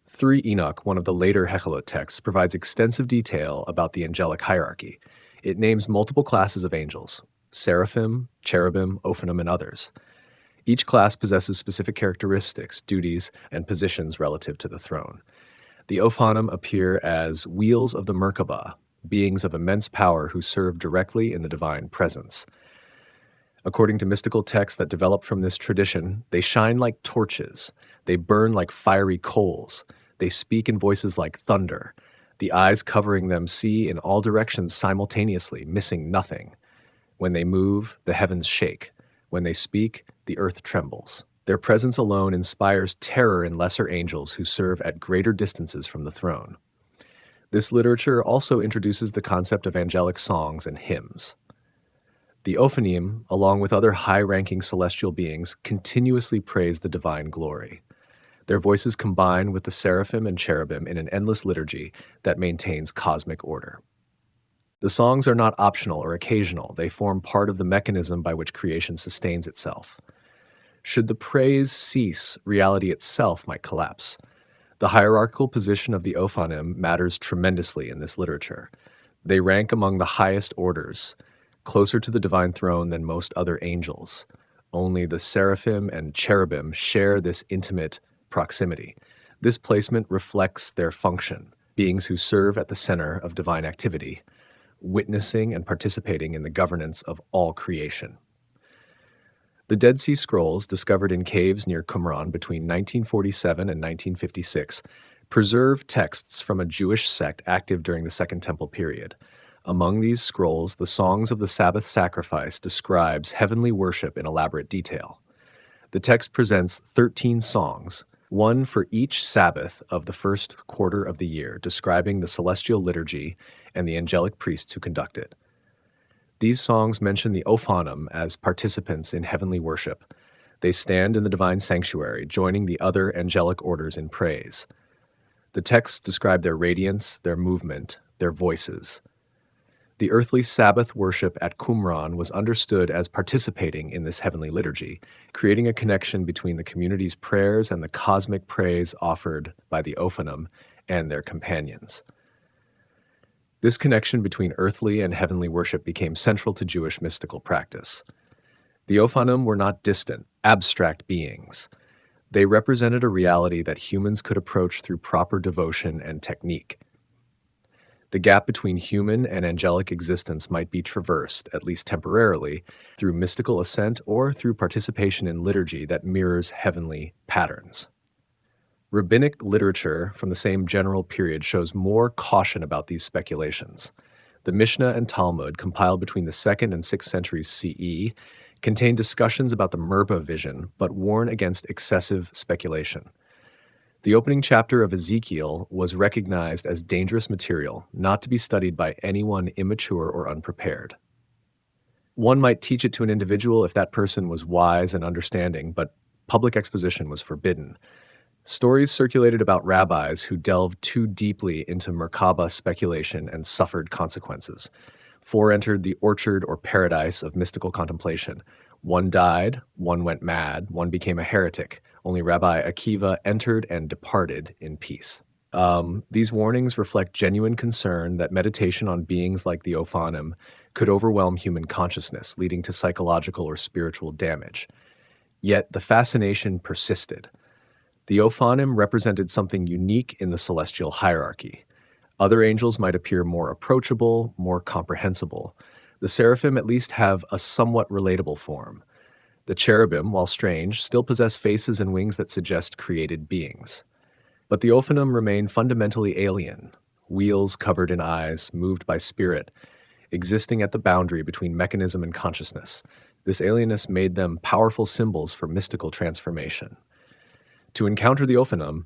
3 Enoch, one of the later Hechelot texts, provides extensive detail about the angelic hierarchy. It names multiple classes of angels: seraphim, cherubim, Ophanim, and others. Each class possesses specific characteristics, duties, and positions relative to the throne. The Ophanim appear as wheels of the Merkabah, beings of immense power who serve directly in the divine presence. According to mystical texts that develop from this tradition, they shine like torches. They burn like fiery coals. They speak in voices like thunder. The eyes covering them see in all directions simultaneously, missing nothing. When they move, the heavens shake. When they speak, the earth trembles. Their presence alone inspires terror in lesser angels who serve at greater distances from the throne. This literature also introduces the concept of angelic songs and hymns. The Ophanim, along with other high-ranking celestial beings, continuously praise the divine glory. Their voices combine with the seraphim and cherubim in an endless liturgy that maintains cosmic order. The songs are not optional or occasional. They form part of the mechanism by which creation sustains itself. Should the praise cease, reality itself might collapse. The hierarchical position of the Ophanim matters tremendously in this literature. They rank among the highest orders, closer to the divine throne than most other angels. Only the seraphim and cherubim share this intimate proximity. This placement reflects their function, beings who serve at the center of divine activity, witnessing and participating in the governance of all creation. The Dead Sea Scrolls, discovered in caves near Qumran between 1947 and 1956, preserve texts from a Jewish sect active during the Second Temple period. Among these scrolls, the Songs of the Sabbath Sacrifice describes heavenly worship in elaborate detail. The text presents 13 songs, one for each Sabbath of the first quarter of the year, describing the celestial liturgy and the angelic priests who conduct it. These songs mention the Ophanim as participants in heavenly worship. They stand in the divine sanctuary, joining the other angelic orders in praise. The texts describe their radiance, their movement, their voices. The earthly Sabbath worship at Qumran was understood as participating in this heavenly liturgy, creating a connection between the community's prayers and the cosmic praise offered by the Ophanim and their companions. This connection between earthly and heavenly worship became central to Jewish mystical practice. The Ophanim were not distant, abstract beings. They represented a reality that humans could approach through proper devotion and technique. The gap between human and angelic existence might be traversed, at least temporarily, through mystical ascent or through participation in liturgy that mirrors heavenly patterns. Rabbinic literature from the same general period shows more caution about these speculations. The Mishnah and Talmud, compiled between the 2nd and 6th centuries CE, contain discussions about the Merkabah vision, but warn against excessive speculation. The opening chapter of Ezekiel was recognized as dangerous material, not to be studied by anyone immature or unprepared. One might teach it to an individual if that person was wise and understanding, but public exposition was forbidden. Stories circulated about rabbis who delved too deeply into Merkabah speculation and suffered consequences. 4 entered the orchard or paradise of mystical contemplation. 1 died, 1 went mad, 1 became a heretic. Only Rabbi Akiva entered and departed in peace. These warnings reflect genuine concern that meditation on beings like the Ophanim could overwhelm human consciousness, leading to psychological or spiritual damage. Yet the fascination persisted. The Ophanim represented something unique in the celestial hierarchy. Other angels might appear more approachable, more comprehensible. The seraphim at least have a somewhat relatable form. The cherubim, while strange, still possess faces and wings that suggest created beings. But the Ophanim remain fundamentally alien, wheels covered in eyes, moved by spirit, existing at the boundary between mechanism and consciousness. This alienness made them powerful symbols for mystical transformation. To encounter the Ophanim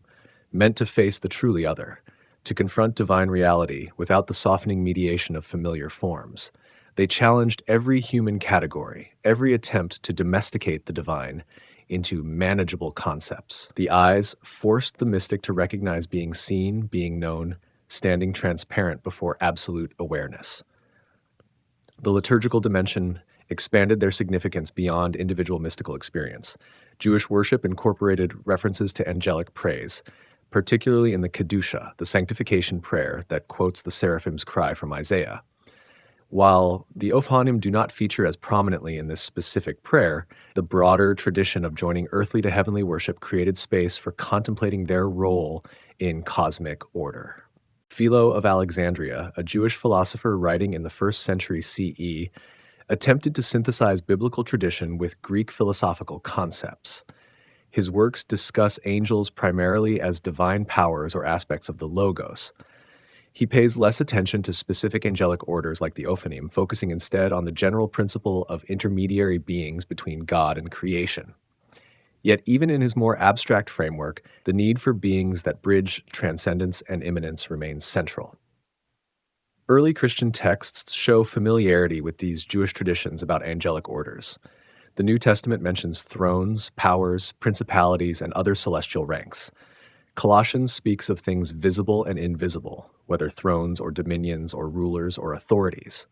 meant to face the truly other, to confront divine reality without the softening mediation of familiar forms. They challenged every human category, every attempt to domesticate the divine, into manageable concepts. The eyes forced the mystic to recognize being seen, being known, standing transparent before absolute awareness. The liturgical dimension expanded their significance beyond individual mystical experience. Jewish worship incorporated references to angelic praise, particularly in the Kedusha, the sanctification prayer that quotes the seraphim's cry from Isaiah. While the Ophanim do not feature as prominently in this specific prayer, the broader tradition of joining earthly to heavenly worship created space for contemplating their role in cosmic order. Philo of Alexandria, a Jewish philosopher writing in the 1st century CE, attempted to synthesize biblical tradition with Greek philosophical concepts. His works discuss angels primarily as divine powers or aspects of the Logos. He pays less attention to specific angelic orders like the Ophanim, focusing instead on the general principle of intermediary beings between God and creation. Yet even in his more abstract framework, the need for beings that bridge transcendence and immanence remains central. Early Christian texts show familiarity with these Jewish traditions about angelic orders. The New Testament mentions thrones, powers, principalities, and other celestial ranks. Colossians speaks of things visible and invisible, whether thrones or dominions or rulers or authorities.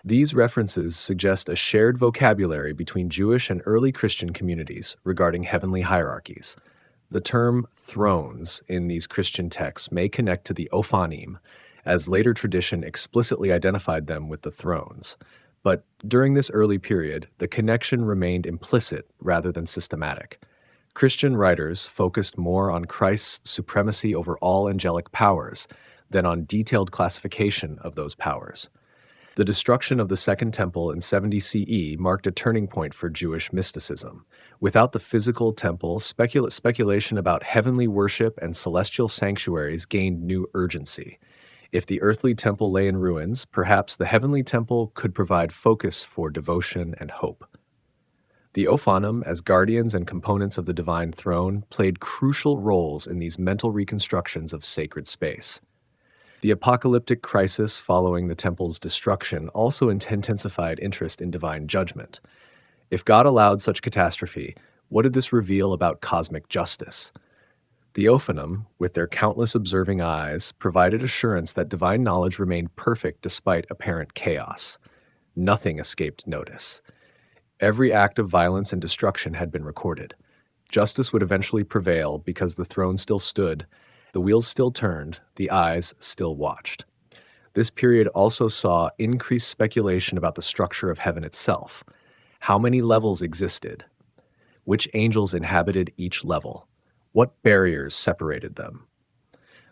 These references suggest a shared vocabulary between Jewish and early Christian communities regarding heavenly hierarchies. The term thrones in these Christian texts may connect to the Ophanim, as later tradition explicitly identified them with the thrones. But during this early period, the connection remained implicit rather than systematic. Christian writers focused more on Christ's supremacy over all angelic powers than on detailed classification of those powers. The destruction of the Second Temple in 70 CE marked a turning point for Jewish mysticism. Without the physical temple, speculation about heavenly worship and celestial sanctuaries gained new urgency. If the earthly temple lay in ruins, perhaps the heavenly temple could provide focus for devotion and hope. The Ophanim, as guardians and components of the divine throne, played crucial roles in these mental reconstructions of sacred space. The apocalyptic crisis following the temple's destruction also intensified interest in divine judgment. If God allowed such catastrophe, what did this reveal about cosmic justice? The Ophanim, with their countless observing eyes, provided assurance that divine knowledge remained perfect despite apparent chaos. Nothing escaped notice. Every act of violence and destruction had been recorded. Justice would eventually prevail because the throne still stood, the wheels still turned, the eyes still watched. This period also saw increased speculation about the structure of heaven itself. How many levels existed? Which angels inhabited each level? What barriers separated them?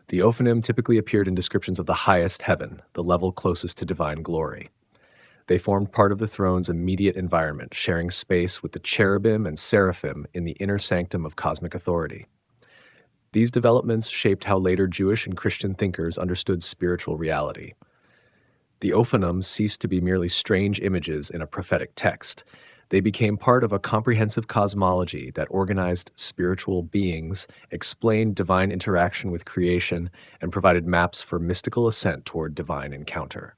The Ophanim typically appeared in descriptions of the highest heaven, the level closest to divine glory. They formed part of the throne's immediate environment, sharing space with the cherubim and seraphim in the inner sanctum of cosmic authority. These developments shaped how later Jewish and Christian thinkers understood spiritual reality. The Ophanim ceased to be merely strange images in a prophetic text. They became part of a comprehensive cosmology that organized spiritual beings, explained divine interaction with creation, and provided maps for mystical ascent toward divine encounter.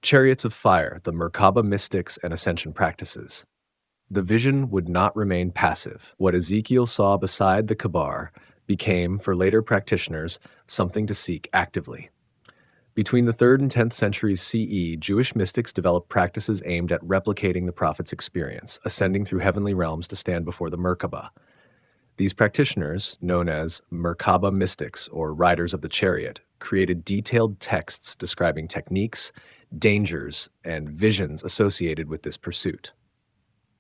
Chariots of Fire, the Merkabah mystics and ascension practices. The vision would not remain passive. What Ezekiel saw beside the Kabar became, for later practitioners, something to seek actively. Between the 3rd and 10th centuries CE, Jewish mystics developed practices aimed at replicating the prophet's experience, ascending through heavenly realms to stand before the Merkabah. These practitioners, known as Merkabah mystics or riders of the chariot, created detailed texts describing techniques, dangers, and visions associated with this pursuit.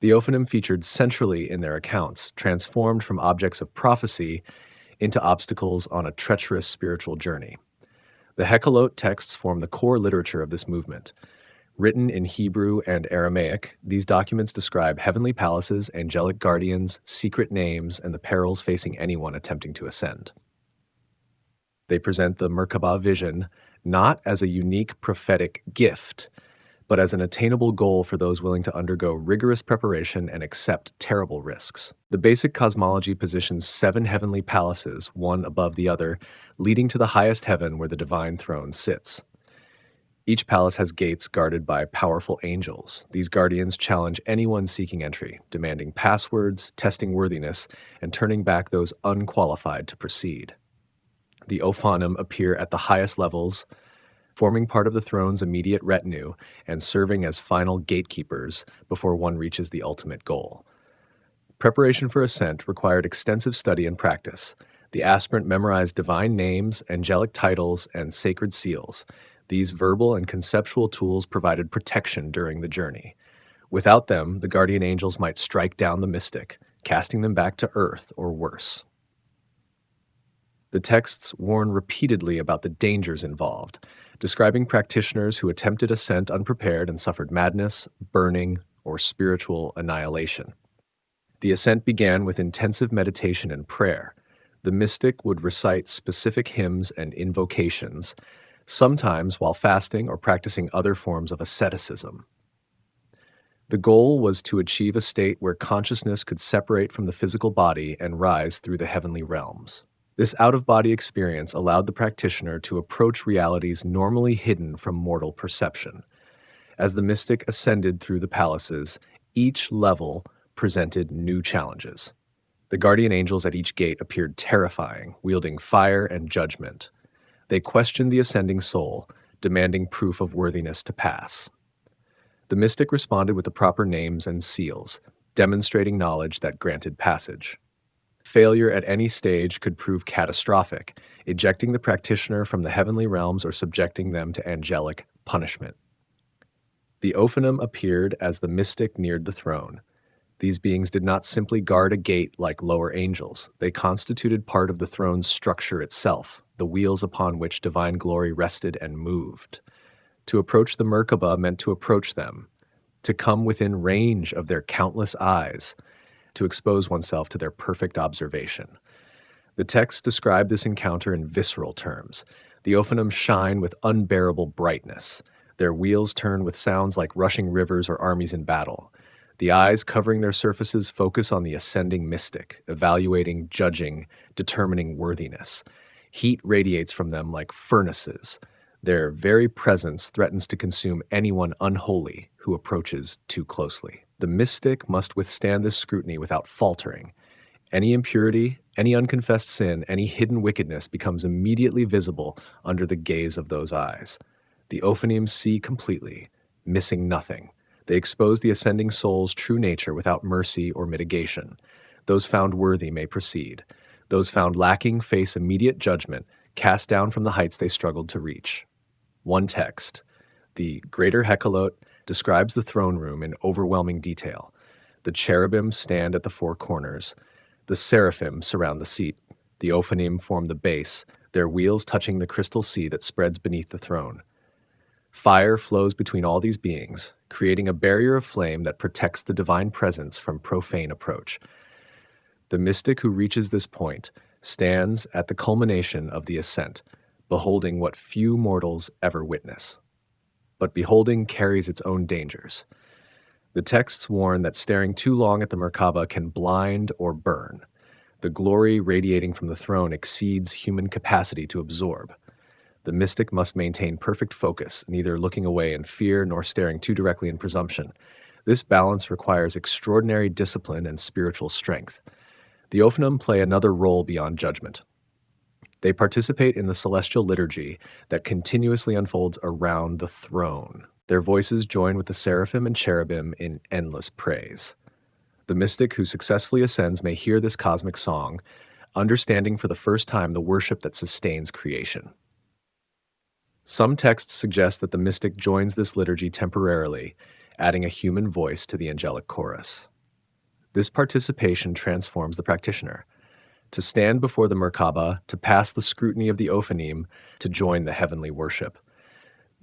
The Ophanim featured centrally in their accounts, transformed from objects of prophecy into obstacles on a treacherous spiritual journey. The Hekkelot texts form the core literature of this movement. Written in Hebrew and Aramaic, these documents describe heavenly palaces, angelic guardians, secret names, and the perils facing anyone attempting to ascend. They present the Merkabah vision not as a unique prophetic gift, but as an attainable goal for those willing to undergo rigorous preparation and accept terrible risks. The basic cosmology positions 7 heavenly palaces, one above the other, leading to the highest heaven where the divine throne sits. Each palace has gates guarded by powerful angels. These guardians challenge anyone seeking entry, demanding passwords, testing worthiness, and turning back those unqualified to proceed. The Ophanim appear at the highest levels, forming part of the throne's immediate retinue and serving as final gatekeepers before one reaches the ultimate goal. Preparation for ascent required extensive study and practice. The aspirant memorized divine names, angelic titles, and sacred seals. These verbal and conceptual tools provided protection during the journey. Without them, the guardian angels might strike down the mystic, casting them back to earth or worse. The texts warn repeatedly about the dangers involved, describing practitioners who attempted ascent unprepared and suffered madness, burning, or spiritual annihilation. The ascent began with intensive meditation and prayer. The mystic would recite specific hymns and invocations, sometimes while fasting or practicing other forms of asceticism. The goal was to achieve a state where consciousness could separate from the physical body and rise through the heavenly realms. This out-of-body experience allowed the practitioner to approach realities normally hidden from mortal perception. As the mystic ascended through the palaces, each level presented new challenges. The guardian angels at each gate appeared terrifying, wielding fire and judgment. They questioned the ascending soul, demanding proof of worthiness to pass. The mystic responded with the proper names and seals, demonstrating knowledge that granted passage. Failure at any stage could prove catastrophic, ejecting the practitioner from the heavenly realms or subjecting them to angelic punishment. The Ophanim appeared as the mystic neared the throne. These beings did not simply guard a gate like lower angels. They constituted part of the throne's structure itself, the wheels upon which divine glory rested and moved. To approach the Merkaba meant to approach them, to come within range of their countless eyes, to expose oneself to their perfect observation. The texts describe this encounter in visceral terms. The Ophanim shine with unbearable brightness. Their wheels turn with sounds like rushing rivers or armies in battle. The eyes covering their surfaces focus on the ascending mystic, evaluating, judging, determining worthiness. Heat radiates from them like furnaces. Their very presence threatens to consume anyone unholy who approaches too closely. The mystic must withstand this scrutiny without faltering. Any impurity, any unconfessed sin, any hidden wickedness becomes immediately visible under the gaze of those eyes. The Ophanim see completely, missing nothing. They expose the ascending soul's true nature without mercy or mitigation. Those found worthy may proceed. Those found lacking face immediate judgment, cast down from the heights they struggled to reach. One text, the Greater Heckalot, describes the throne room in overwhelming detail. The cherubim stand at the four corners. The seraphim surround the seat. The Ophanim form the base, their wheels touching the crystal sea that spreads beneath the throne. Fire flows between all these beings, creating a barrier of flame that protects the divine presence from profane approach. The mystic who reaches this point stands at the culmination of the ascent, beholding what few mortals ever witness. But beholding carries its own dangers. The texts warn that staring too long at the Merkaba can blind or burn. The glory radiating from the throne exceeds human capacity to absorb. The mystic must maintain perfect focus, neither looking away in fear nor staring too directly in presumption. This balance requires extraordinary discipline and spiritual strength. The Ophanim play another role beyond judgment. They participate in the celestial liturgy that continuously unfolds around the throne. Their voices join with the seraphim and cherubim in endless praise. The mystic who successfully ascends may hear this cosmic song, understanding for the first time the worship that sustains creation. Some texts suggest that the mystic joins this liturgy temporarily, adding a human voice to the angelic chorus. This participation transforms the practitioner. To stand before the Merkaba, to pass the scrutiny of the Ophanim, to join the heavenly worship.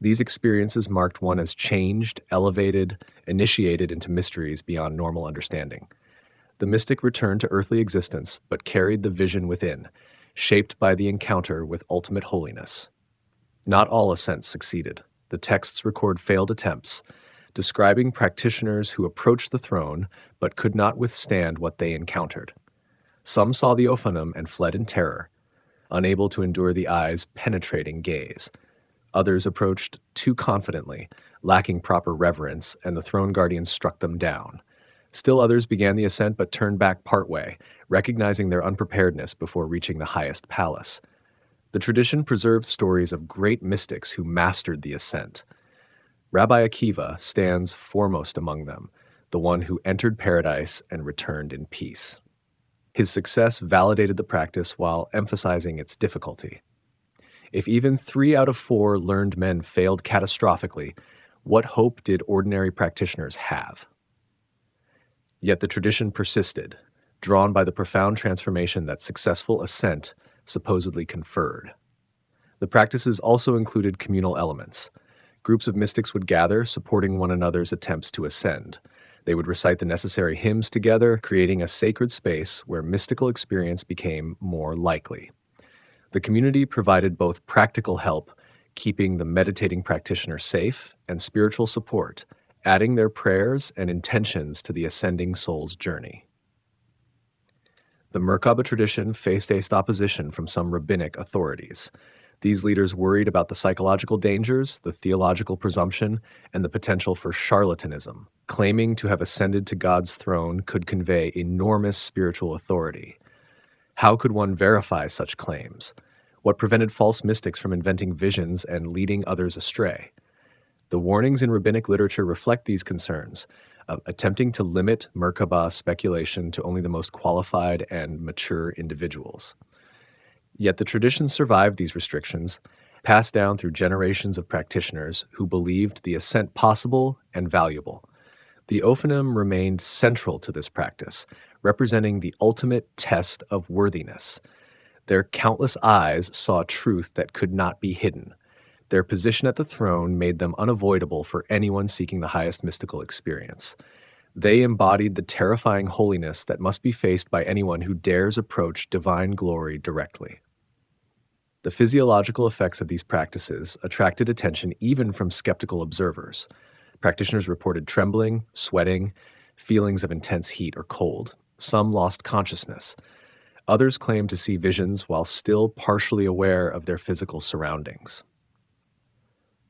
These experiences marked one as changed, elevated, initiated into mysteries beyond normal understanding. The mystic returned to earthly existence, but carried the vision within, shaped by the encounter with ultimate holiness. Not all ascents succeeded. The texts record failed attempts, describing practitioners who approached the throne but could not withstand what they encountered. Some saw the Ophanim and fled in terror, unable to endure the eye's penetrating gaze. Others approached too confidently, lacking proper reverence, and the throne guardians struck them down. Still others began the ascent but turned back partway, recognizing their unpreparedness before reaching the highest palace. The tradition preserved stories of great mystics who mastered the ascent. Rabbi Akiva stands foremost among them, the one who entered paradise and returned in peace. His success validated the practice while emphasizing its difficulty. If even 3 out of 4 learned men failed catastrophically, what hope did ordinary practitioners have? Yet the tradition persisted, drawn by the profound transformation that successful ascent supposedly conferred. The practices also included communal elements. Groups of mystics would gather, supporting one another's attempts to ascend. They would recite the necessary hymns together, creating a sacred space where mystical experience became more likely. The community provided both practical help, keeping the meditating practitioner safe, and spiritual support, adding their prayers and intentions to the ascending soul's journey. The Merkaba tradition faced opposition from some rabbinic authorities. These leaders worried about the psychological dangers, the theological presumption, and the potential for charlatanism. Claiming to have ascended to God's throne could convey enormous spiritual authority. How could one verify such claims? What prevented false mystics from inventing visions and leading others astray? The warnings in rabbinic literature reflect these concerns, attempting to limit Merkaba speculation to only the most qualified and mature individuals. Yet the tradition survived these restrictions, passed down through generations of practitioners who believed the ascent possible and valuable. The Ophanim remained central to this practice, representing the ultimate test of worthiness. Their countless eyes saw truth that could not be hidden. Their position at the throne made them unavoidable for anyone seeking the highest mystical experience. They embodied the terrifying holiness that must be faced by anyone who dares approach divine glory directly. The physiological effects of these practices attracted attention even from skeptical observers. Practitioners reported trembling, sweating, feelings of intense heat or cold. Some lost consciousness. Others claimed to see visions while still partially aware of their physical surroundings.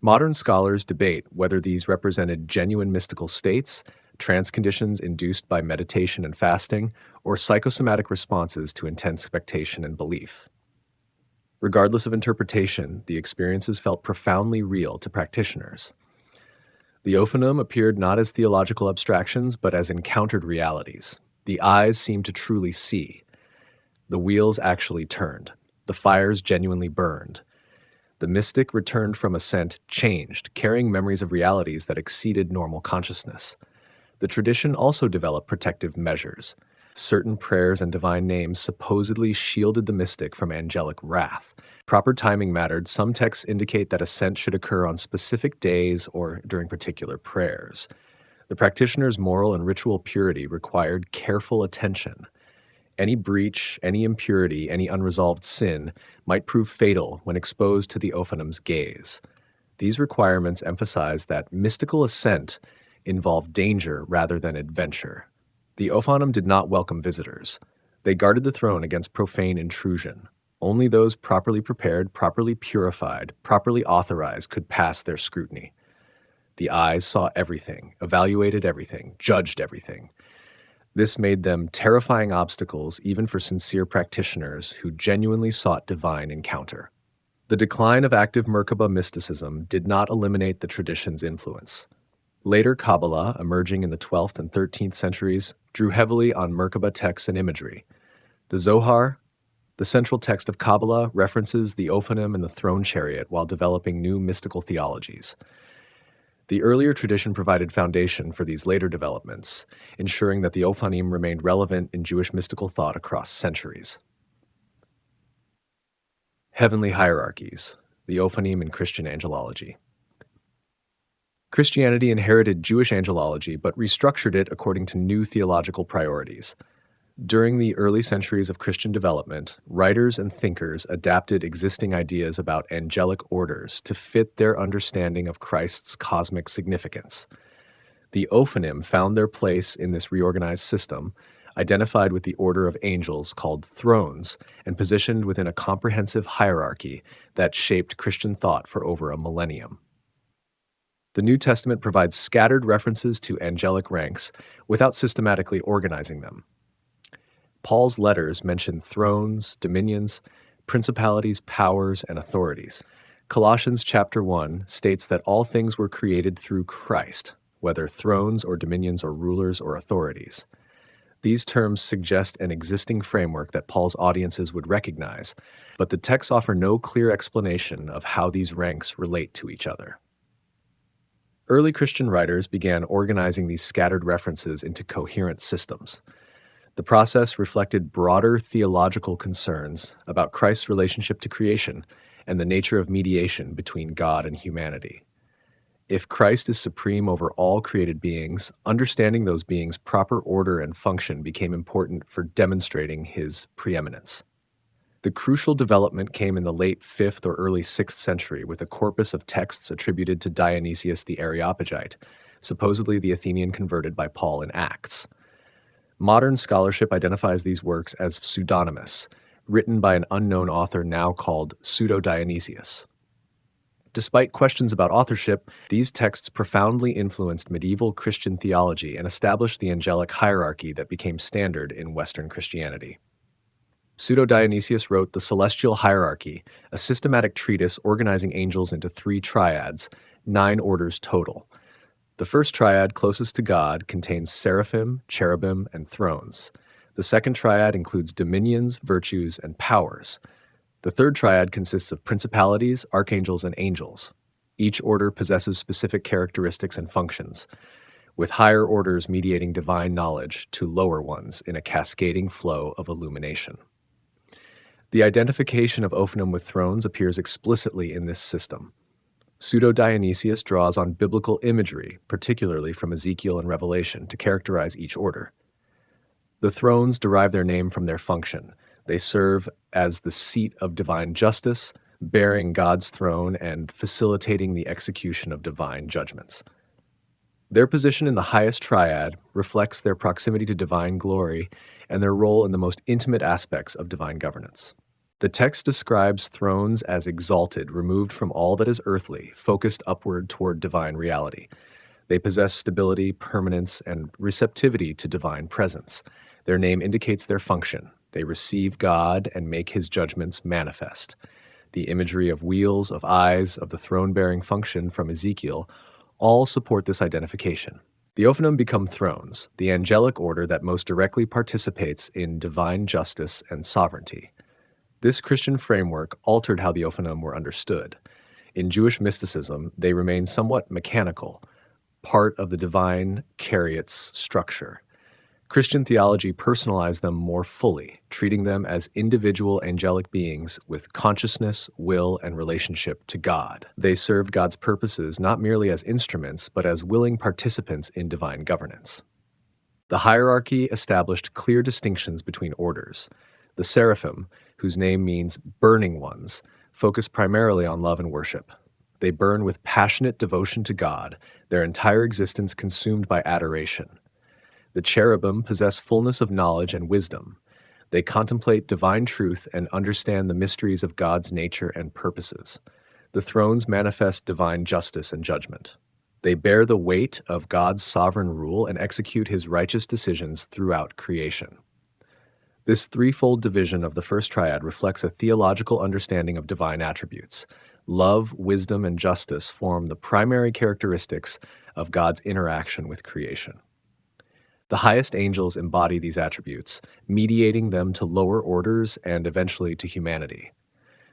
Modern scholars debate whether these represented genuine mystical states, trance conditions induced by meditation and fasting, or psychosomatic responses to intense expectation and belief. Regardless of interpretation, the experiences felt profoundly real to practitioners. The Ophanim appeared not as theological abstractions, but as encountered realities. The eyes seemed to truly see. The wheels actually turned. The fires genuinely burned. The mystic returned from ascent changed, carrying memories of realities that exceeded normal consciousness. The tradition also developed protective measures. Certain prayers and divine names supposedly shielded the mystic from angelic wrath. Proper timing mattered. Some texts indicate that ascent should occur on specific days or during particular prayers. The practitioner's moral and ritual purity required careful attention. Any breach, any impurity, any unresolved sin might prove fatal when exposed to the Ophanim's gaze. These requirements emphasize that mystical ascent involved danger rather than adventure. The Ophanim did not welcome visitors. They guarded the throne against profane intrusion. Only those properly prepared, properly purified, properly authorized could pass their scrutiny. The eyes saw everything, evaluated everything, judged everything. This made them terrifying obstacles even for sincere practitioners who genuinely sought divine encounter. The decline of active Merkaba mysticism did not eliminate the tradition's influence. Later Kabbalah, emerging in the 12th and 13th centuries, drew heavily on Merkaba texts and imagery. The Zohar, the central text of Kabbalah, references the Ophanim and the throne chariot while developing new mystical theologies. The earlier tradition provided foundation for these later developments, ensuring that the Ophanim remained relevant in Jewish mystical thought across centuries. Heavenly hierarchies, the Ophanim in Christian angelology. Christianity inherited Jewish angelology but restructured it according to new theological priorities. During the early centuries of Christian development, writers and thinkers adapted existing ideas about angelic orders to fit their understanding of Christ's cosmic significance. The Ophanim found their place in this reorganized system, identified with the order of angels called thrones, and positioned within a comprehensive hierarchy that shaped Christian thought for over a millennium. The New Testament provides scattered references to angelic ranks without systematically organizing them. Paul's letters mention thrones, dominions, principalities, powers, and authorities. Colossians chapter 1 states that all things were created through Christ, whether thrones or dominions or rulers or authorities. These terms suggest an existing framework that Paul's audiences would recognize, but the texts offer no clear explanation of how these ranks relate to each other. Early Christian writers began organizing these scattered references into coherent systems. The process reflected broader theological concerns about Christ's relationship to creation and the nature of mediation between God and humanity. If Christ is supreme over all created beings, understanding those beings' proper order and function became important for demonstrating his preeminence. The crucial development came in the late 5th or early 6th century with a corpus of texts attributed to Dionysius the Areopagite, supposedly the Athenian converted by Paul in Acts. Modern scholarship identifies these works as pseudonymous, written by an unknown author now called Pseudo-Dionysius. Despite questions about authorship, these texts profoundly influenced medieval Christian theology and established the angelic hierarchy that became standard in Western Christianity. Pseudo-Dionysius wrote The Celestial Hierarchy, a systematic treatise organizing angels into 3 triads, 9 orders total. The first triad, closest to God, contains seraphim, cherubim, and thrones. The second triad includes dominions, virtues, and powers. The third triad consists of principalities, archangels, and angels. Each order possesses specific characteristics and functions, with higher orders mediating divine knowledge to lower ones in a cascading flow of illumination. The identification of Ophanim with thrones appears explicitly in this system. Pseudo-Dionysius draws on biblical imagery, particularly from Ezekiel and Revelation, to characterize each order. The thrones derive their name from their function. They serve as the seat of divine justice, bearing God's throne and facilitating the execution of divine judgments. Their position in the highest triad reflects their proximity to divine glory and their role in the most intimate aspects of divine governance. The text describes thrones as exalted, removed from all that is earthly, focused upward toward divine reality. They possess stability, permanence, and receptivity to divine presence. Their name indicates their function. They receive God and make his judgments manifest. The imagery of wheels, of eyes, of the throne-bearing function from Ezekiel all support this identification. The Ophanim become thrones, the angelic order that most directly participates in divine justice and sovereignty. This Christian framework altered how the Ophanim were understood. In Jewish mysticism, they remain somewhat mechanical, part of the divine chariot's structure. Christian theology personalized them more fully, treating them as individual angelic beings with consciousness, will, and relationship to God. They served God's purposes not merely as instruments, but as willing participants in divine governance. The hierarchy established clear distinctions between orders. The seraphim, whose name means burning ones, focus primarily on love and worship. They burn with passionate devotion to God, their entire existence consumed by adoration. The cherubim possess fullness of knowledge and wisdom. They contemplate divine truth and understand the mysteries of God's nature and purposes. The thrones manifest divine justice and judgment. They bear the weight of God's sovereign rule and execute his righteous decisions throughout creation. This threefold division of the first triad reflects a theological understanding of divine attributes. Love, wisdom, and justice form the primary characteristics of God's interaction with creation. The highest angels embody these attributes, mediating them to lower orders and eventually to humanity.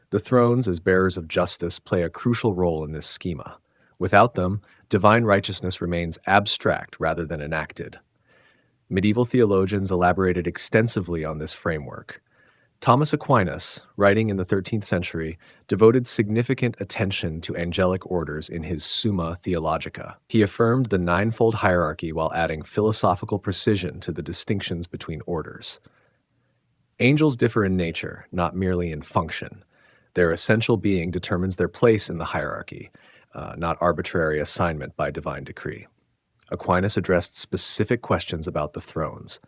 The thrones, as bearers of justice, play a crucial role in this schema. Without them, divine righteousness remains abstract rather than enacted. Medieval theologians elaborated extensively on this framework. Thomas Aquinas, writing in the 13th century, devoted significant attention to angelic orders in his Summa Theologica. He affirmed the ninefold hierarchy while adding philosophical precision to the distinctions between orders. Angels differ in nature, not merely in function. Their essential being determines their place in the hierarchy, not arbitrary assignment by divine decree. Aquinas addressed specific questions about the thrones.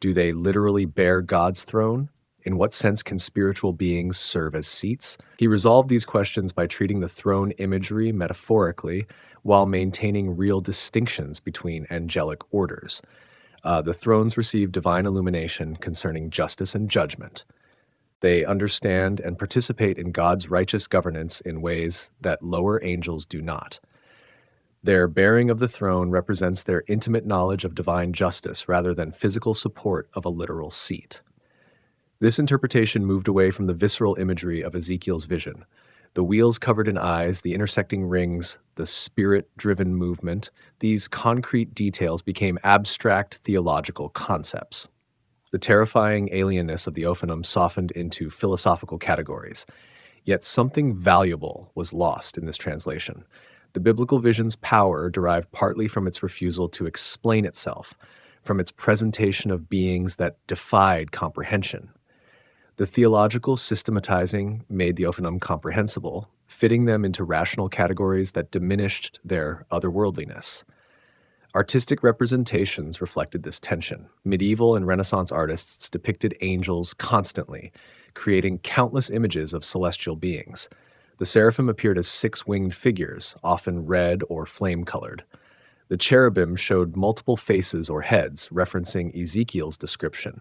Do they literally bear God's throne? In what sense can spiritual beings serve as seats? He resolved these questions by treating the throne imagery metaphorically while maintaining real distinctions between angelic orders. The thrones receive divine illumination concerning justice and judgment. They understand and participate in God's righteous governance in ways that lower angels do not. Their bearing of the throne represents their intimate knowledge of divine justice rather than physical support of a literal seat. This interpretation moved away from the visceral imagery of Ezekiel's vision. The wheels covered in eyes, the intersecting rings, the spirit-driven movement, these concrete details became abstract theological concepts. The terrifying alienness of the Ophanim softened into philosophical categories. Yet something valuable was lost in this translation. The biblical vision's power derived partly from its refusal to explain itself, from its presentation of beings that defied comprehension. The theological systematizing made the Ophanim comprehensible, fitting them into rational categories that diminished their otherworldliness. Artistic representations reflected this tension. Medieval and Renaissance artists depicted angels constantly, creating countless images of celestial beings. The seraphim appeared as six-winged figures, often red or flame-colored. The cherubim showed multiple faces or heads, referencing Ezekiel's description.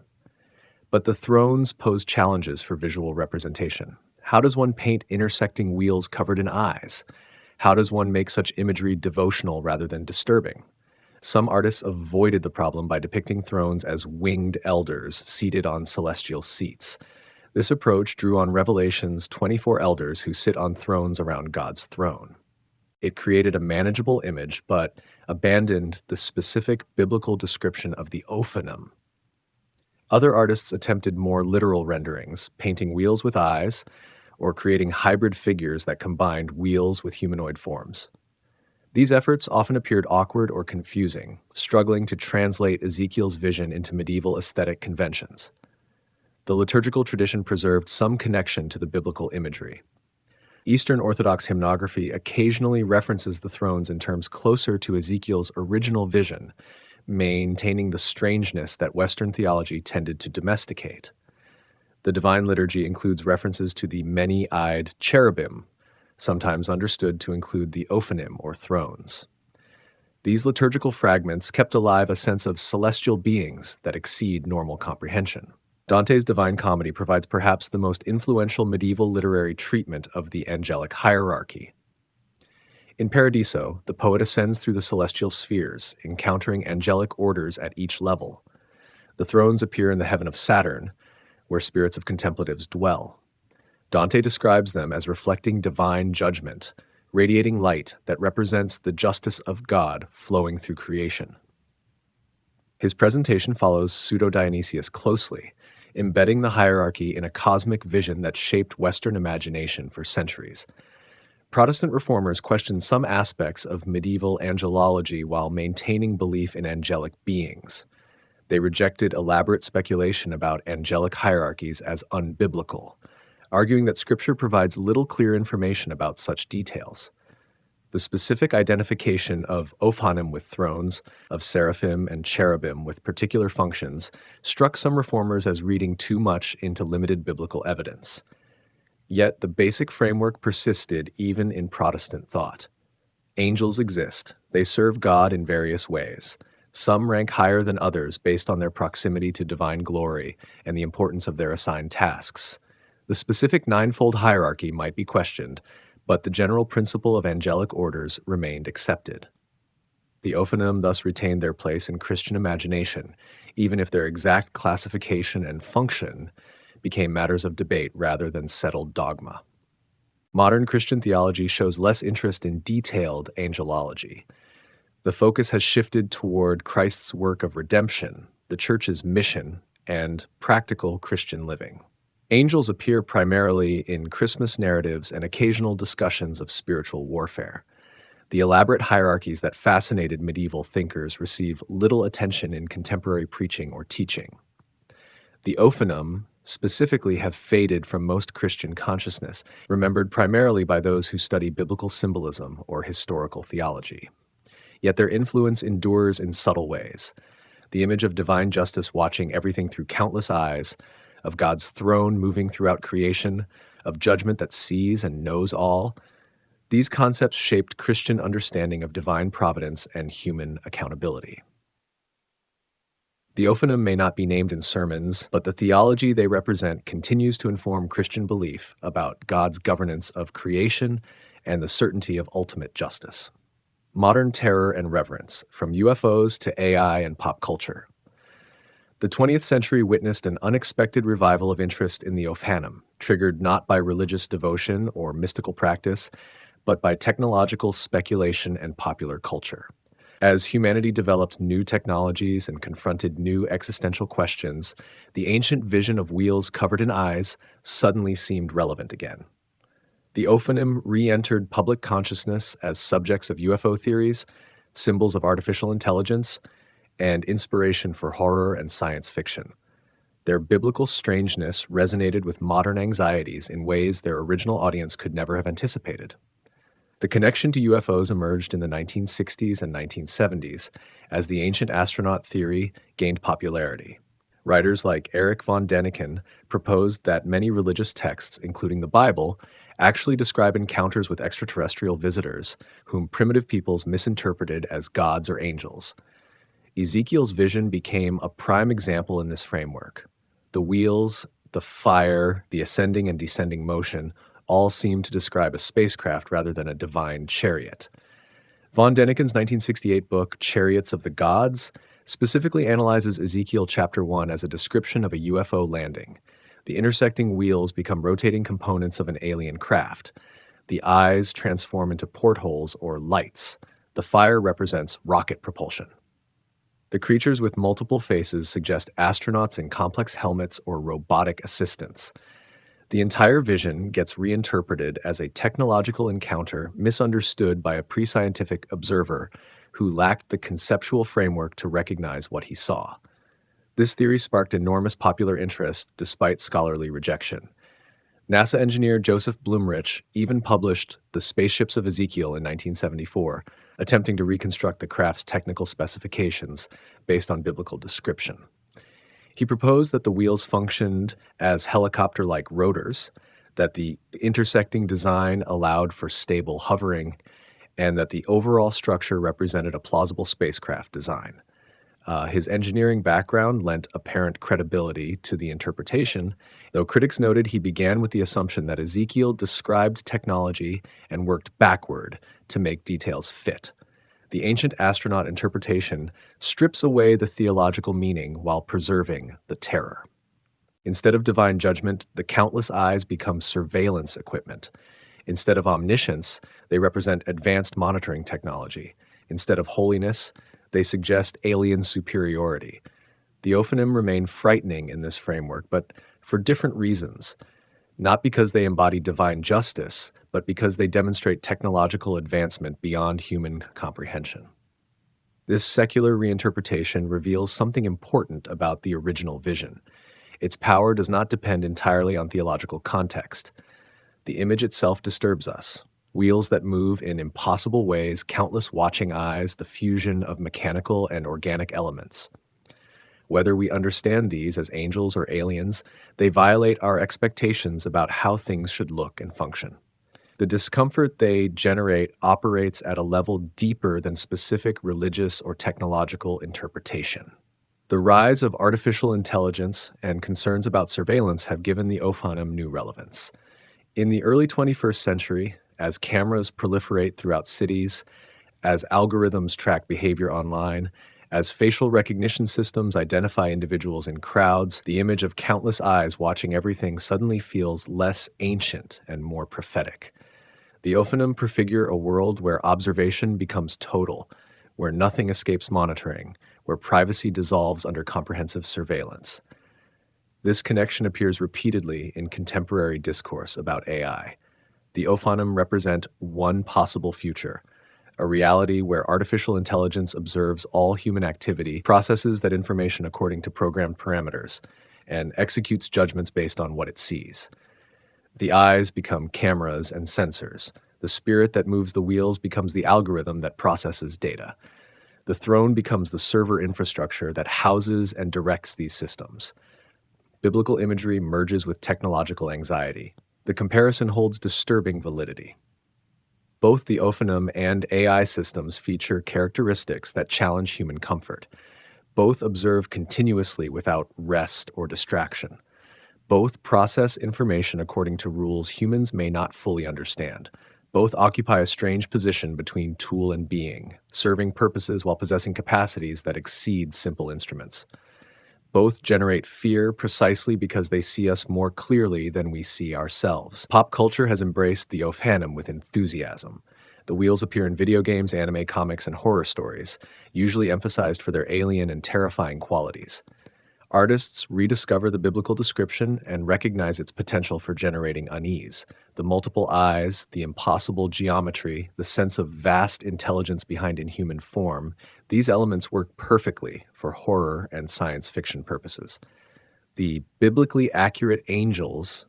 But the thrones posed challenges for visual representation. How does one paint intersecting wheels covered in eyes? How does one make such imagery devotional rather than disturbing? Some artists avoided the problem by depicting thrones as winged elders seated on celestial seats. This approach drew on Revelation's 24 elders who sit on thrones around God's throne. It created a manageable image, but abandoned the specific biblical description of the Ophanim. Other artists attempted more literal renderings, painting wheels with eyes, or creating hybrid figures that combined wheels with humanoid forms. These efforts often appeared awkward or confusing, struggling to translate Ezekiel's vision into medieval aesthetic conventions. The liturgical tradition preserved some connection to the biblical imagery. Eastern Orthodox hymnography occasionally references the thrones in terms closer to Ezekiel's original vision, maintaining the strangeness that Western theology tended to domesticate. The Divine Liturgy includes references to the many-eyed cherubim, sometimes understood to include the Ophanim or thrones. These liturgical fragments kept alive a sense of celestial beings that exceed normal comprehension. Dante's Divine Comedy provides perhaps the most influential medieval literary treatment of the angelic hierarchy. In Paradiso, the poet ascends through the celestial spheres, encountering angelic orders at each level. The thrones appear in the heaven of Saturn, where spirits of contemplatives dwell. Dante describes them as reflecting divine judgment, radiating light that represents the justice of God flowing through creation. His presentation follows Pseudo-Dionysius closely, embedding the hierarchy in a cosmic vision that shaped Western imagination for centuries. Protestant reformers questioned some aspects of medieval angelology while maintaining belief in angelic beings. They rejected elaborate speculation about angelic hierarchies as unbiblical, arguing that Scripture provides little clear information about such details. The specific identification of Ophanim with thrones, of seraphim and cherubim with particular functions, struck some reformers as reading too much into limited biblical evidence. Yet the basic framework persisted even in Protestant thought. Angels exist. They serve God in various ways. Some rank higher than others based on their proximity to divine glory and the importance of their assigned tasks. The specific ninefold hierarchy might be questioned, but the general principle of angelic orders remained accepted. The Ophanim thus retained their place in Christian imagination, even if their exact classification and function became matters of debate rather than settled dogma. Modern Christian theology shows less interest in detailed angelology. The focus has shifted toward Christ's work of redemption, the Church's mission, and practical Christian living. Angels appear primarily in Christmas narratives and occasional discussions of spiritual warfare. The elaborate hierarchies that fascinated medieval thinkers receive little attention in contemporary preaching or teaching. The Ophanim specifically have faded from most Christian consciousness, remembered primarily by those who study biblical symbolism or historical theology. Yet their influence endures in subtle ways. the image of divine justice watching everything through countless eyes, of God's throne moving throughout creation, of judgment that sees and knows all. These concepts shaped Christian understanding of divine providence and human accountability. The Ophanim may not be named in sermons, but the theology they represent continues to inform Christian belief about God's governance of creation and the certainty of ultimate justice. Modern terror and reverence, from UFOs to AI and pop culture. The 20th century witnessed an unexpected revival of interest in the Ophanim, triggered not by religious devotion or mystical practice, but by technological speculation and popular culture. As humanity developed new technologies and confronted new existential questions, the ancient vision of wheels covered in eyes suddenly seemed relevant again. The Ophanim re-entered public consciousness as subjects of UFO theories, symbols of artificial intelligence, and inspiration for horror and science fiction. Their biblical strangeness resonated with modern anxieties in ways their original audience could never have anticipated. The connection to UFOs emerged in the 1960s and 1970s as the ancient astronaut theory gained popularity. Writers like Erich von Däniken proposed that many religious texts, including the Bible, actually describe encounters with extraterrestrial visitors, whom primitive peoples misinterpreted as gods or angels. Ezekiel's vision became a prime example in this framework. The wheels, the fire, the ascending and descending motion all seem to describe a spacecraft rather than a divine chariot. Von Däniken's 1968 book, Chariots of the Gods, specifically analyzes Ezekiel chapter 1 as a description of a UFO landing. The intersecting wheels become rotating components of an alien craft. The eyes transform into portholes or lights. The fire represents rocket propulsion. The creatures with multiple faces suggest astronauts in complex helmets or robotic assistants. The entire vision gets reinterpreted as a technological encounter misunderstood by a pre-scientific observer who lacked the conceptual framework to recognize what he saw. This theory sparked enormous popular interest despite scholarly rejection. NASA engineer Joseph Blumrich even published The Spaceships of Ezekiel in 1974, attempting to reconstruct the craft's technical specifications based on biblical description. He proposed that the wheels functioned as helicopter-like rotors, that the intersecting design allowed for stable hovering, and that the overall structure represented a plausible spacecraft design. His engineering background lent apparent credibility to the interpretation, though critics noted he began with the assumption that Ezekiel described technology and worked backward to make details fit. The ancient astronaut interpretation strips away the theological meaning while preserving the terror. Instead of divine judgment, the countless eyes become surveillance equipment. Instead of omniscience, they represent advanced monitoring technology. Instead of holiness, they suggest alien superiority. The Ophanim remain frightening in this framework, but for different reasons. Not because they embody divine justice, but because they demonstrate technological advancement beyond human comprehension. This secular reinterpretation reveals something important about the original vision. Its power does not depend entirely on theological context. The image itself disturbs us. Wheels that move in impossible ways, countless watching eyes, the fusion of mechanical and organic elements. Whether we understand these as angels or aliens, they violate our expectations about how things should look and function. The discomfort they generate operates at a level deeper than specific religious or technological interpretation. The rise of artificial intelligence and concerns about surveillance have given the Ophanim new relevance. In the early 21st century, as cameras proliferate throughout cities, as algorithms track behavior online, as facial recognition systems identify individuals in crowds, the image of countless eyes watching everything suddenly feels less ancient and more prophetic. The Ophanim prefigure a world where observation becomes total, where nothing escapes monitoring, where privacy dissolves under comprehensive surveillance. This connection appears repeatedly in contemporary discourse about AI. The Ophanim represent one possible future, a reality where artificial intelligence observes all human activity, processes that information according to programmed parameters, and executes judgments based on what it sees. The eyes become cameras and sensors. The spirit that moves the wheels becomes the algorithm that processes data. The throne becomes the server infrastructure that houses and directs these systems. Biblical imagery merges with technological anxiety. The comparison holds disturbing validity. Both the Ophanim and AI systems feature characteristics that challenge human comfort. Both observe continuously without rest or distraction. Both process information according to rules humans may not fully understand. Both occupy a strange position between tool and being, serving purposes while possessing capacities that exceed simple instruments. Both generate fear precisely because they see us more clearly than we see ourselves. Pop culture has embraced the Ophanim with enthusiasm. The wheels appear in video games, anime, comics, and horror stories, usually emphasized for their alien and terrifying qualities. Artists rediscover the biblical description and recognize its potential for generating unease. The multiple eyes, the impossible geometry, the sense of vast intelligence behind inhuman form, these elements work perfectly for horror and science fiction purposes. The biblically accurate angels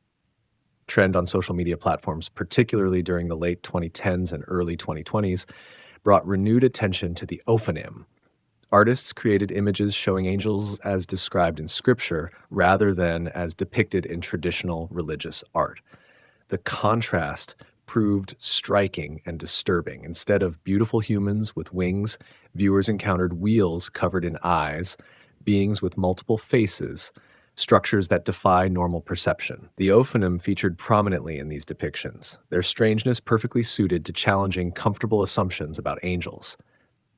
trend on social media platforms, particularly during the late 2010s and early 2020s, brought renewed attention to the Ophanim. Artists created images showing angels as described in scripture rather than as depicted in traditional religious art. The contrast proved striking and disturbing. Instead of beautiful humans with wings, viewers encountered wheels covered in eyes, beings with multiple faces, structures that defy normal perception. The Ophanim featured prominently in these depictions, their strangeness perfectly suited to challenging comfortable assumptions about angels.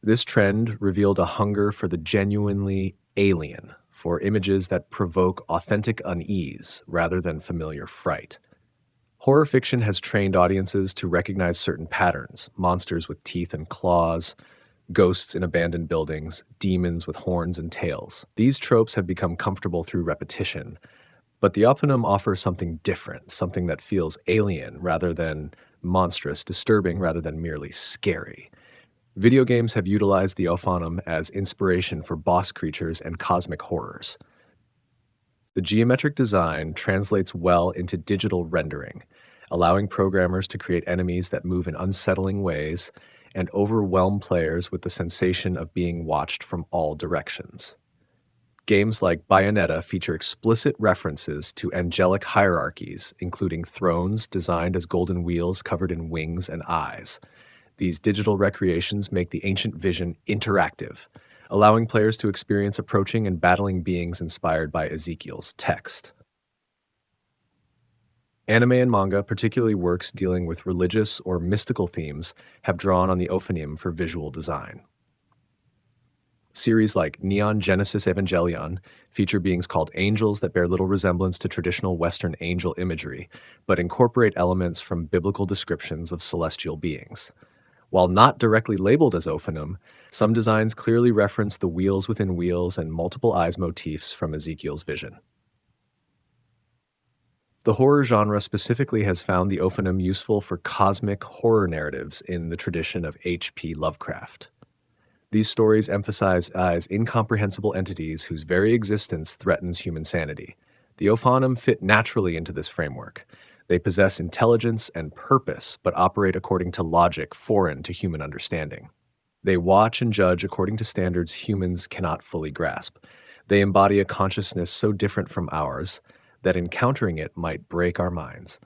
This trend revealed a hunger for the genuinely alien, for images that provoke authentic unease rather than familiar fright. Horror fiction has trained audiences to recognize certain patterns: monsters with teeth and claws, ghosts in abandoned buildings, demons with horns and tails. These tropes have become comfortable through repetition, but the Ophanim offers something different, something that feels alien rather than monstrous, disturbing rather than merely scary. Video games have utilized the Ophanim as inspiration for boss creatures and cosmic horrors. The geometric design translates well into digital rendering, allowing programmers to create enemies that move in unsettling ways and overwhelm players with the sensation of being watched from all directions. Games like Bayonetta feature explicit references to angelic hierarchies, including thrones designed as golden wheels covered in wings and eyes. These digital recreations make the ancient vision interactive, allowing players to experience approaching and battling beings inspired by Ezekiel's text. Anime and manga, particularly works dealing with religious or mystical themes, have drawn on the Ophanim for visual design. Series like Neon Genesis Evangelion feature beings called angels that bear little resemblance to traditional Western angel imagery, but incorporate elements from biblical descriptions of celestial beings. While not directly labeled as Ophanim, some designs clearly reference the wheels within wheels and multiple eyes motifs from Ezekiel's vision. The horror genre specifically has found the Ophanim useful for cosmic horror narratives in the tradition of H.P. Lovecraft. These stories emphasize as incomprehensible entities whose very existence threatens human sanity. The Ophanim fit naturally into this framework. They possess intelligence and purpose, but operate according to logic foreign to human understanding. They watch and judge according to standards humans cannot fully grasp. They embody a consciousness so different from ours that encountering it might break our minds.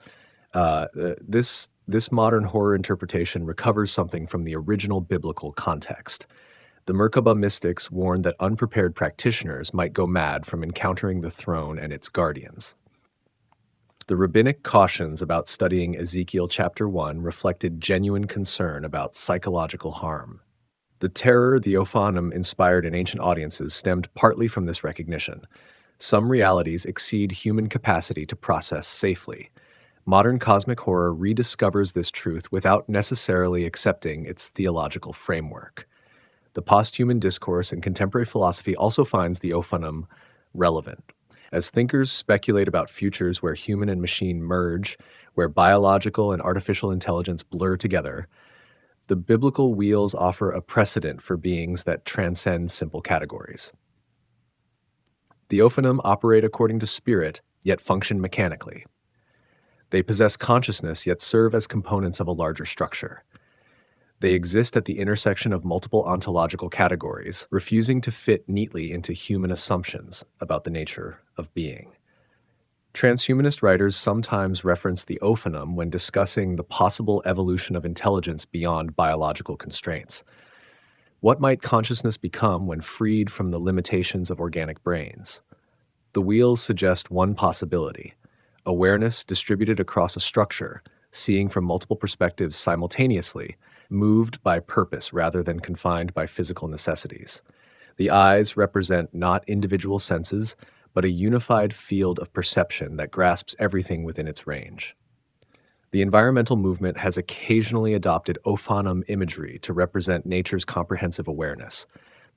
This modern horror interpretation recovers something from the original biblical context. The Merkabah mystics warned that unprepared practitioners might go mad from encountering the throne and its guardians. The rabbinic cautions about studying Ezekiel chapter 1 reflected genuine concern about psychological harm. The terror the Ophanim inspired in ancient audiences stemmed partly from this recognition. Some realities exceed human capacity to process safely. Modern cosmic horror rediscovers this truth without necessarily accepting its theological framework. The post-human discourse in contemporary philosophy also finds the Ophanim relevant. As thinkers speculate about futures where human and machine merge, where biological and artificial intelligence blur together, the biblical wheels offer a precedent for beings that transcend simple categories. The Ophanim operate according to spirit, yet function mechanically. They possess consciousness, yet serve as components of a larger structure. They exist at the intersection of multiple ontological categories, refusing to fit neatly into human assumptions about the nature of being. Transhumanist writers sometimes reference the Ophanim when discussing the possible evolution of intelligence beyond biological constraints. What might consciousness become when freed from the limitations of organic brains? The wheels suggest one possibility: awareness distributed across a structure, seeing from multiple perspectives simultaneously, moved by purpose rather than confined by physical necessities. The eyes represent not individual senses, but a unified field of perception that grasps everything within its range. The environmental movement has occasionally adopted Ophanim imagery to represent nature's comprehensive awareness.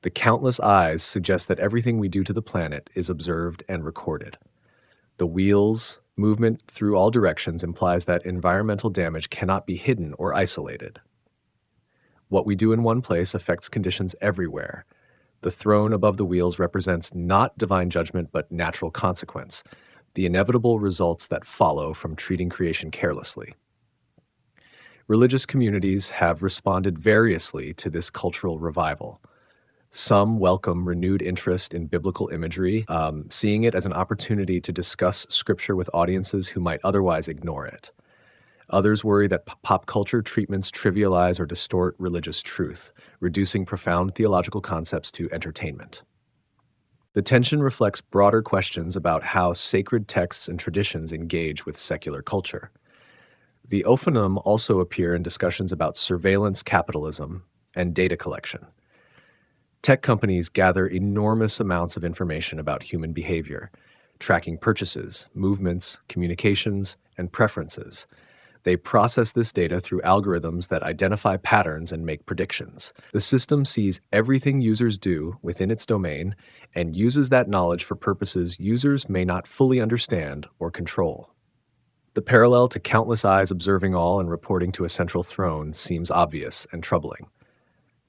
The countless eyes suggest that everything we do to the planet is observed and recorded. The wheels' movement through all directions implies that environmental damage cannot be hidden or isolated. What we do in one place affects conditions everywhere. The throne above the wheels represents not divine judgment but natural consequence, the inevitable results that follow from treating creation carelessly. Religious communities have responded variously to this cultural revival. Some welcome renewed interest in biblical imagery, seeing it as an opportunity to discuss scripture with audiences who might otherwise ignore it. Others worry that pop culture treatments trivialize or distort religious truth, reducing profound theological concepts to entertainment. The tension reflects broader questions about how sacred texts and traditions engage with secular culture. The Ophanim also appear in discussions about surveillance capitalism and data collection. Tech companies gather enormous amounts of information about human behavior, tracking purchases, movements, communications, and preferences. They process this data through algorithms that identify patterns and make predictions. The system sees everything users do within its domain and uses that knowledge for purposes users may not fully understand or control. The parallel to countless eyes observing all and reporting to a central throne seems obvious and troubling.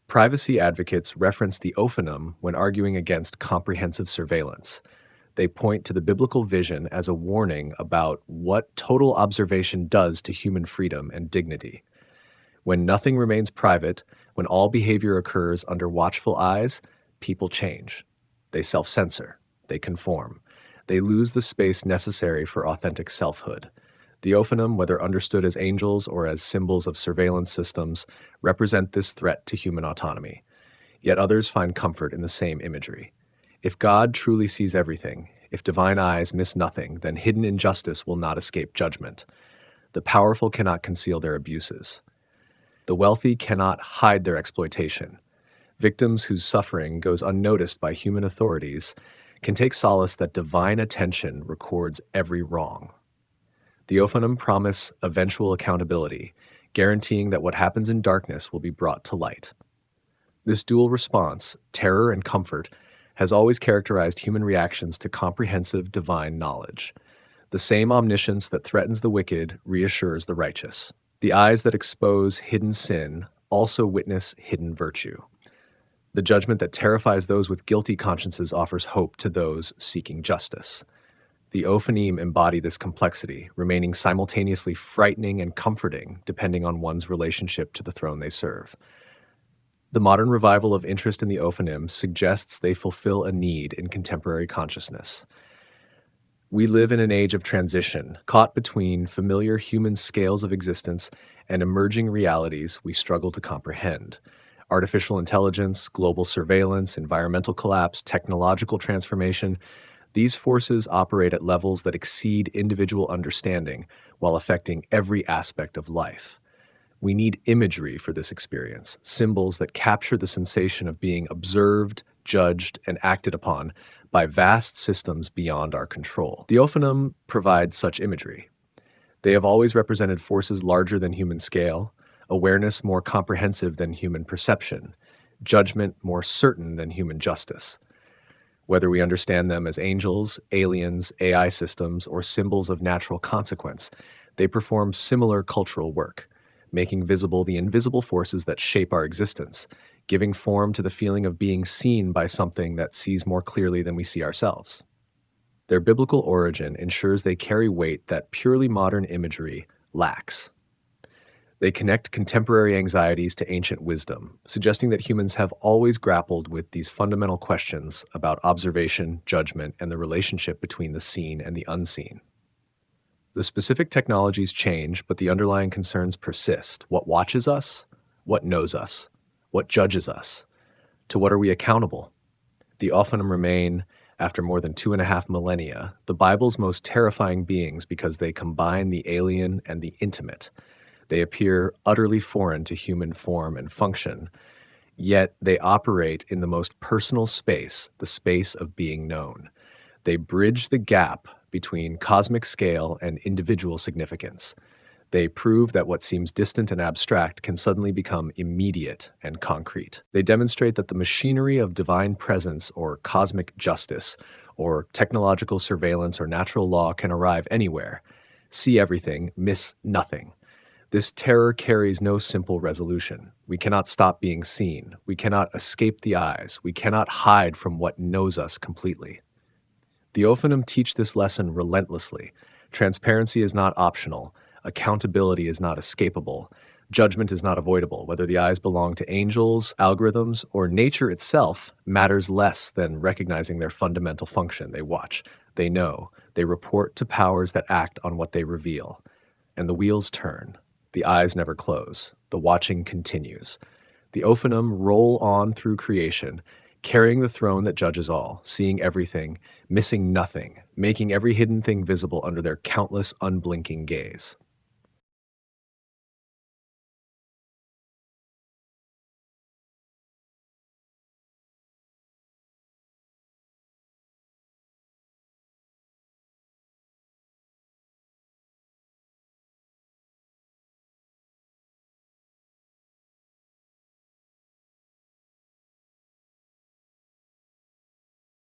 Privacy advocates reference the Ophanim when arguing against comprehensive surveillance. They point to the biblical vision as a warning about what total observation does to human freedom and dignity. When nothing remains private, when all behavior occurs under watchful eyes, people change. They self-censor. They conform. They lose the space necessary for authentic selfhood. The Ophanim, whether understood as angels or as symbols of surveillance systems, represent this threat to human autonomy. Yet others find comfort in the same imagery. If God truly sees everything, if divine eyes miss nothing, then hidden injustice will not escape judgment. The powerful cannot conceal their abuses. The wealthy cannot hide their exploitation. Victims whose suffering goes unnoticed by human authorities can take solace that divine attention records every wrong. The Ophanim promise eventual accountability, guaranteeing that what happens in darkness will be brought to light. This dual response, terror and comfort, has always characterized human reactions to comprehensive divine knowledge. The same omniscience that threatens the wicked reassures the righteous. The eyes that expose hidden sin also witness hidden virtue. The judgment that terrifies those with guilty consciences offers hope to those seeking justice. The Ophanim embody this complexity, remaining simultaneously frightening and comforting depending on one's relationship to the throne they serve. The modern revival of interest in the Ophanim suggests they fulfill a need in contemporary consciousness. We live in an age of transition, caught between familiar human scales of existence and emerging realities we struggle to comprehend. Artificial intelligence, global surveillance, environmental collapse, technological transformation, these forces operate at levels that exceed individual understanding while affecting every aspect of life. We need imagery for this experience, symbols that capture the sensation of being observed, judged, and acted upon by vast systems beyond our control. The Ophanim provide such imagery. They have always represented forces larger than human scale, awareness more comprehensive than human perception, judgment more certain than human justice. Whether we understand them as angels, aliens, AI systems, or symbols of natural consequence, they perform similar cultural work, making visible the invisible forces that shape our existence, giving form to the feeling of being seen by something that sees more clearly than we see ourselves. Their biblical origin ensures they carry weight that purely modern imagery lacks. They connect contemporary anxieties to ancient wisdom, suggesting that humans have always grappled with these fundamental questions about observation, judgment, and the relationship between the seen and the unseen. The specific technologies change, but the underlying concerns persist. What watches us? What knows us? What judges us? To what are we accountable? The Ophanim remain, after more than 2.5 millennia, the Bible's most terrifying beings because they combine the alien and the intimate. They appear utterly foreign to human form and function, yet they operate in the most personal space, the space of being known. They bridge the gap between cosmic scale and individual significance. They prove that what seems distant and abstract can suddenly become immediate and concrete. They demonstrate that the machinery of divine presence or cosmic justice or technological surveillance or natural law can arrive anywhere, see everything, miss nothing. This terror carries no simple resolution. We cannot stop being seen. We cannot escape the eyes. We cannot hide from what knows us completely. The Ophanim teach this lesson relentlessly. Transparency is not optional. Accountability is not escapable. Judgment is not avoidable. Whether the eyes belong to angels, algorithms, or nature itself matters less than recognizing their fundamental function. They watch, they know, they report to powers that act on what they reveal. And the wheels turn. The eyes never close. The watching continues. The Ophanim roll on through creation, carrying the throne that judges all, seeing everything, missing nothing, making every hidden thing visible under their countless, unblinking gaze.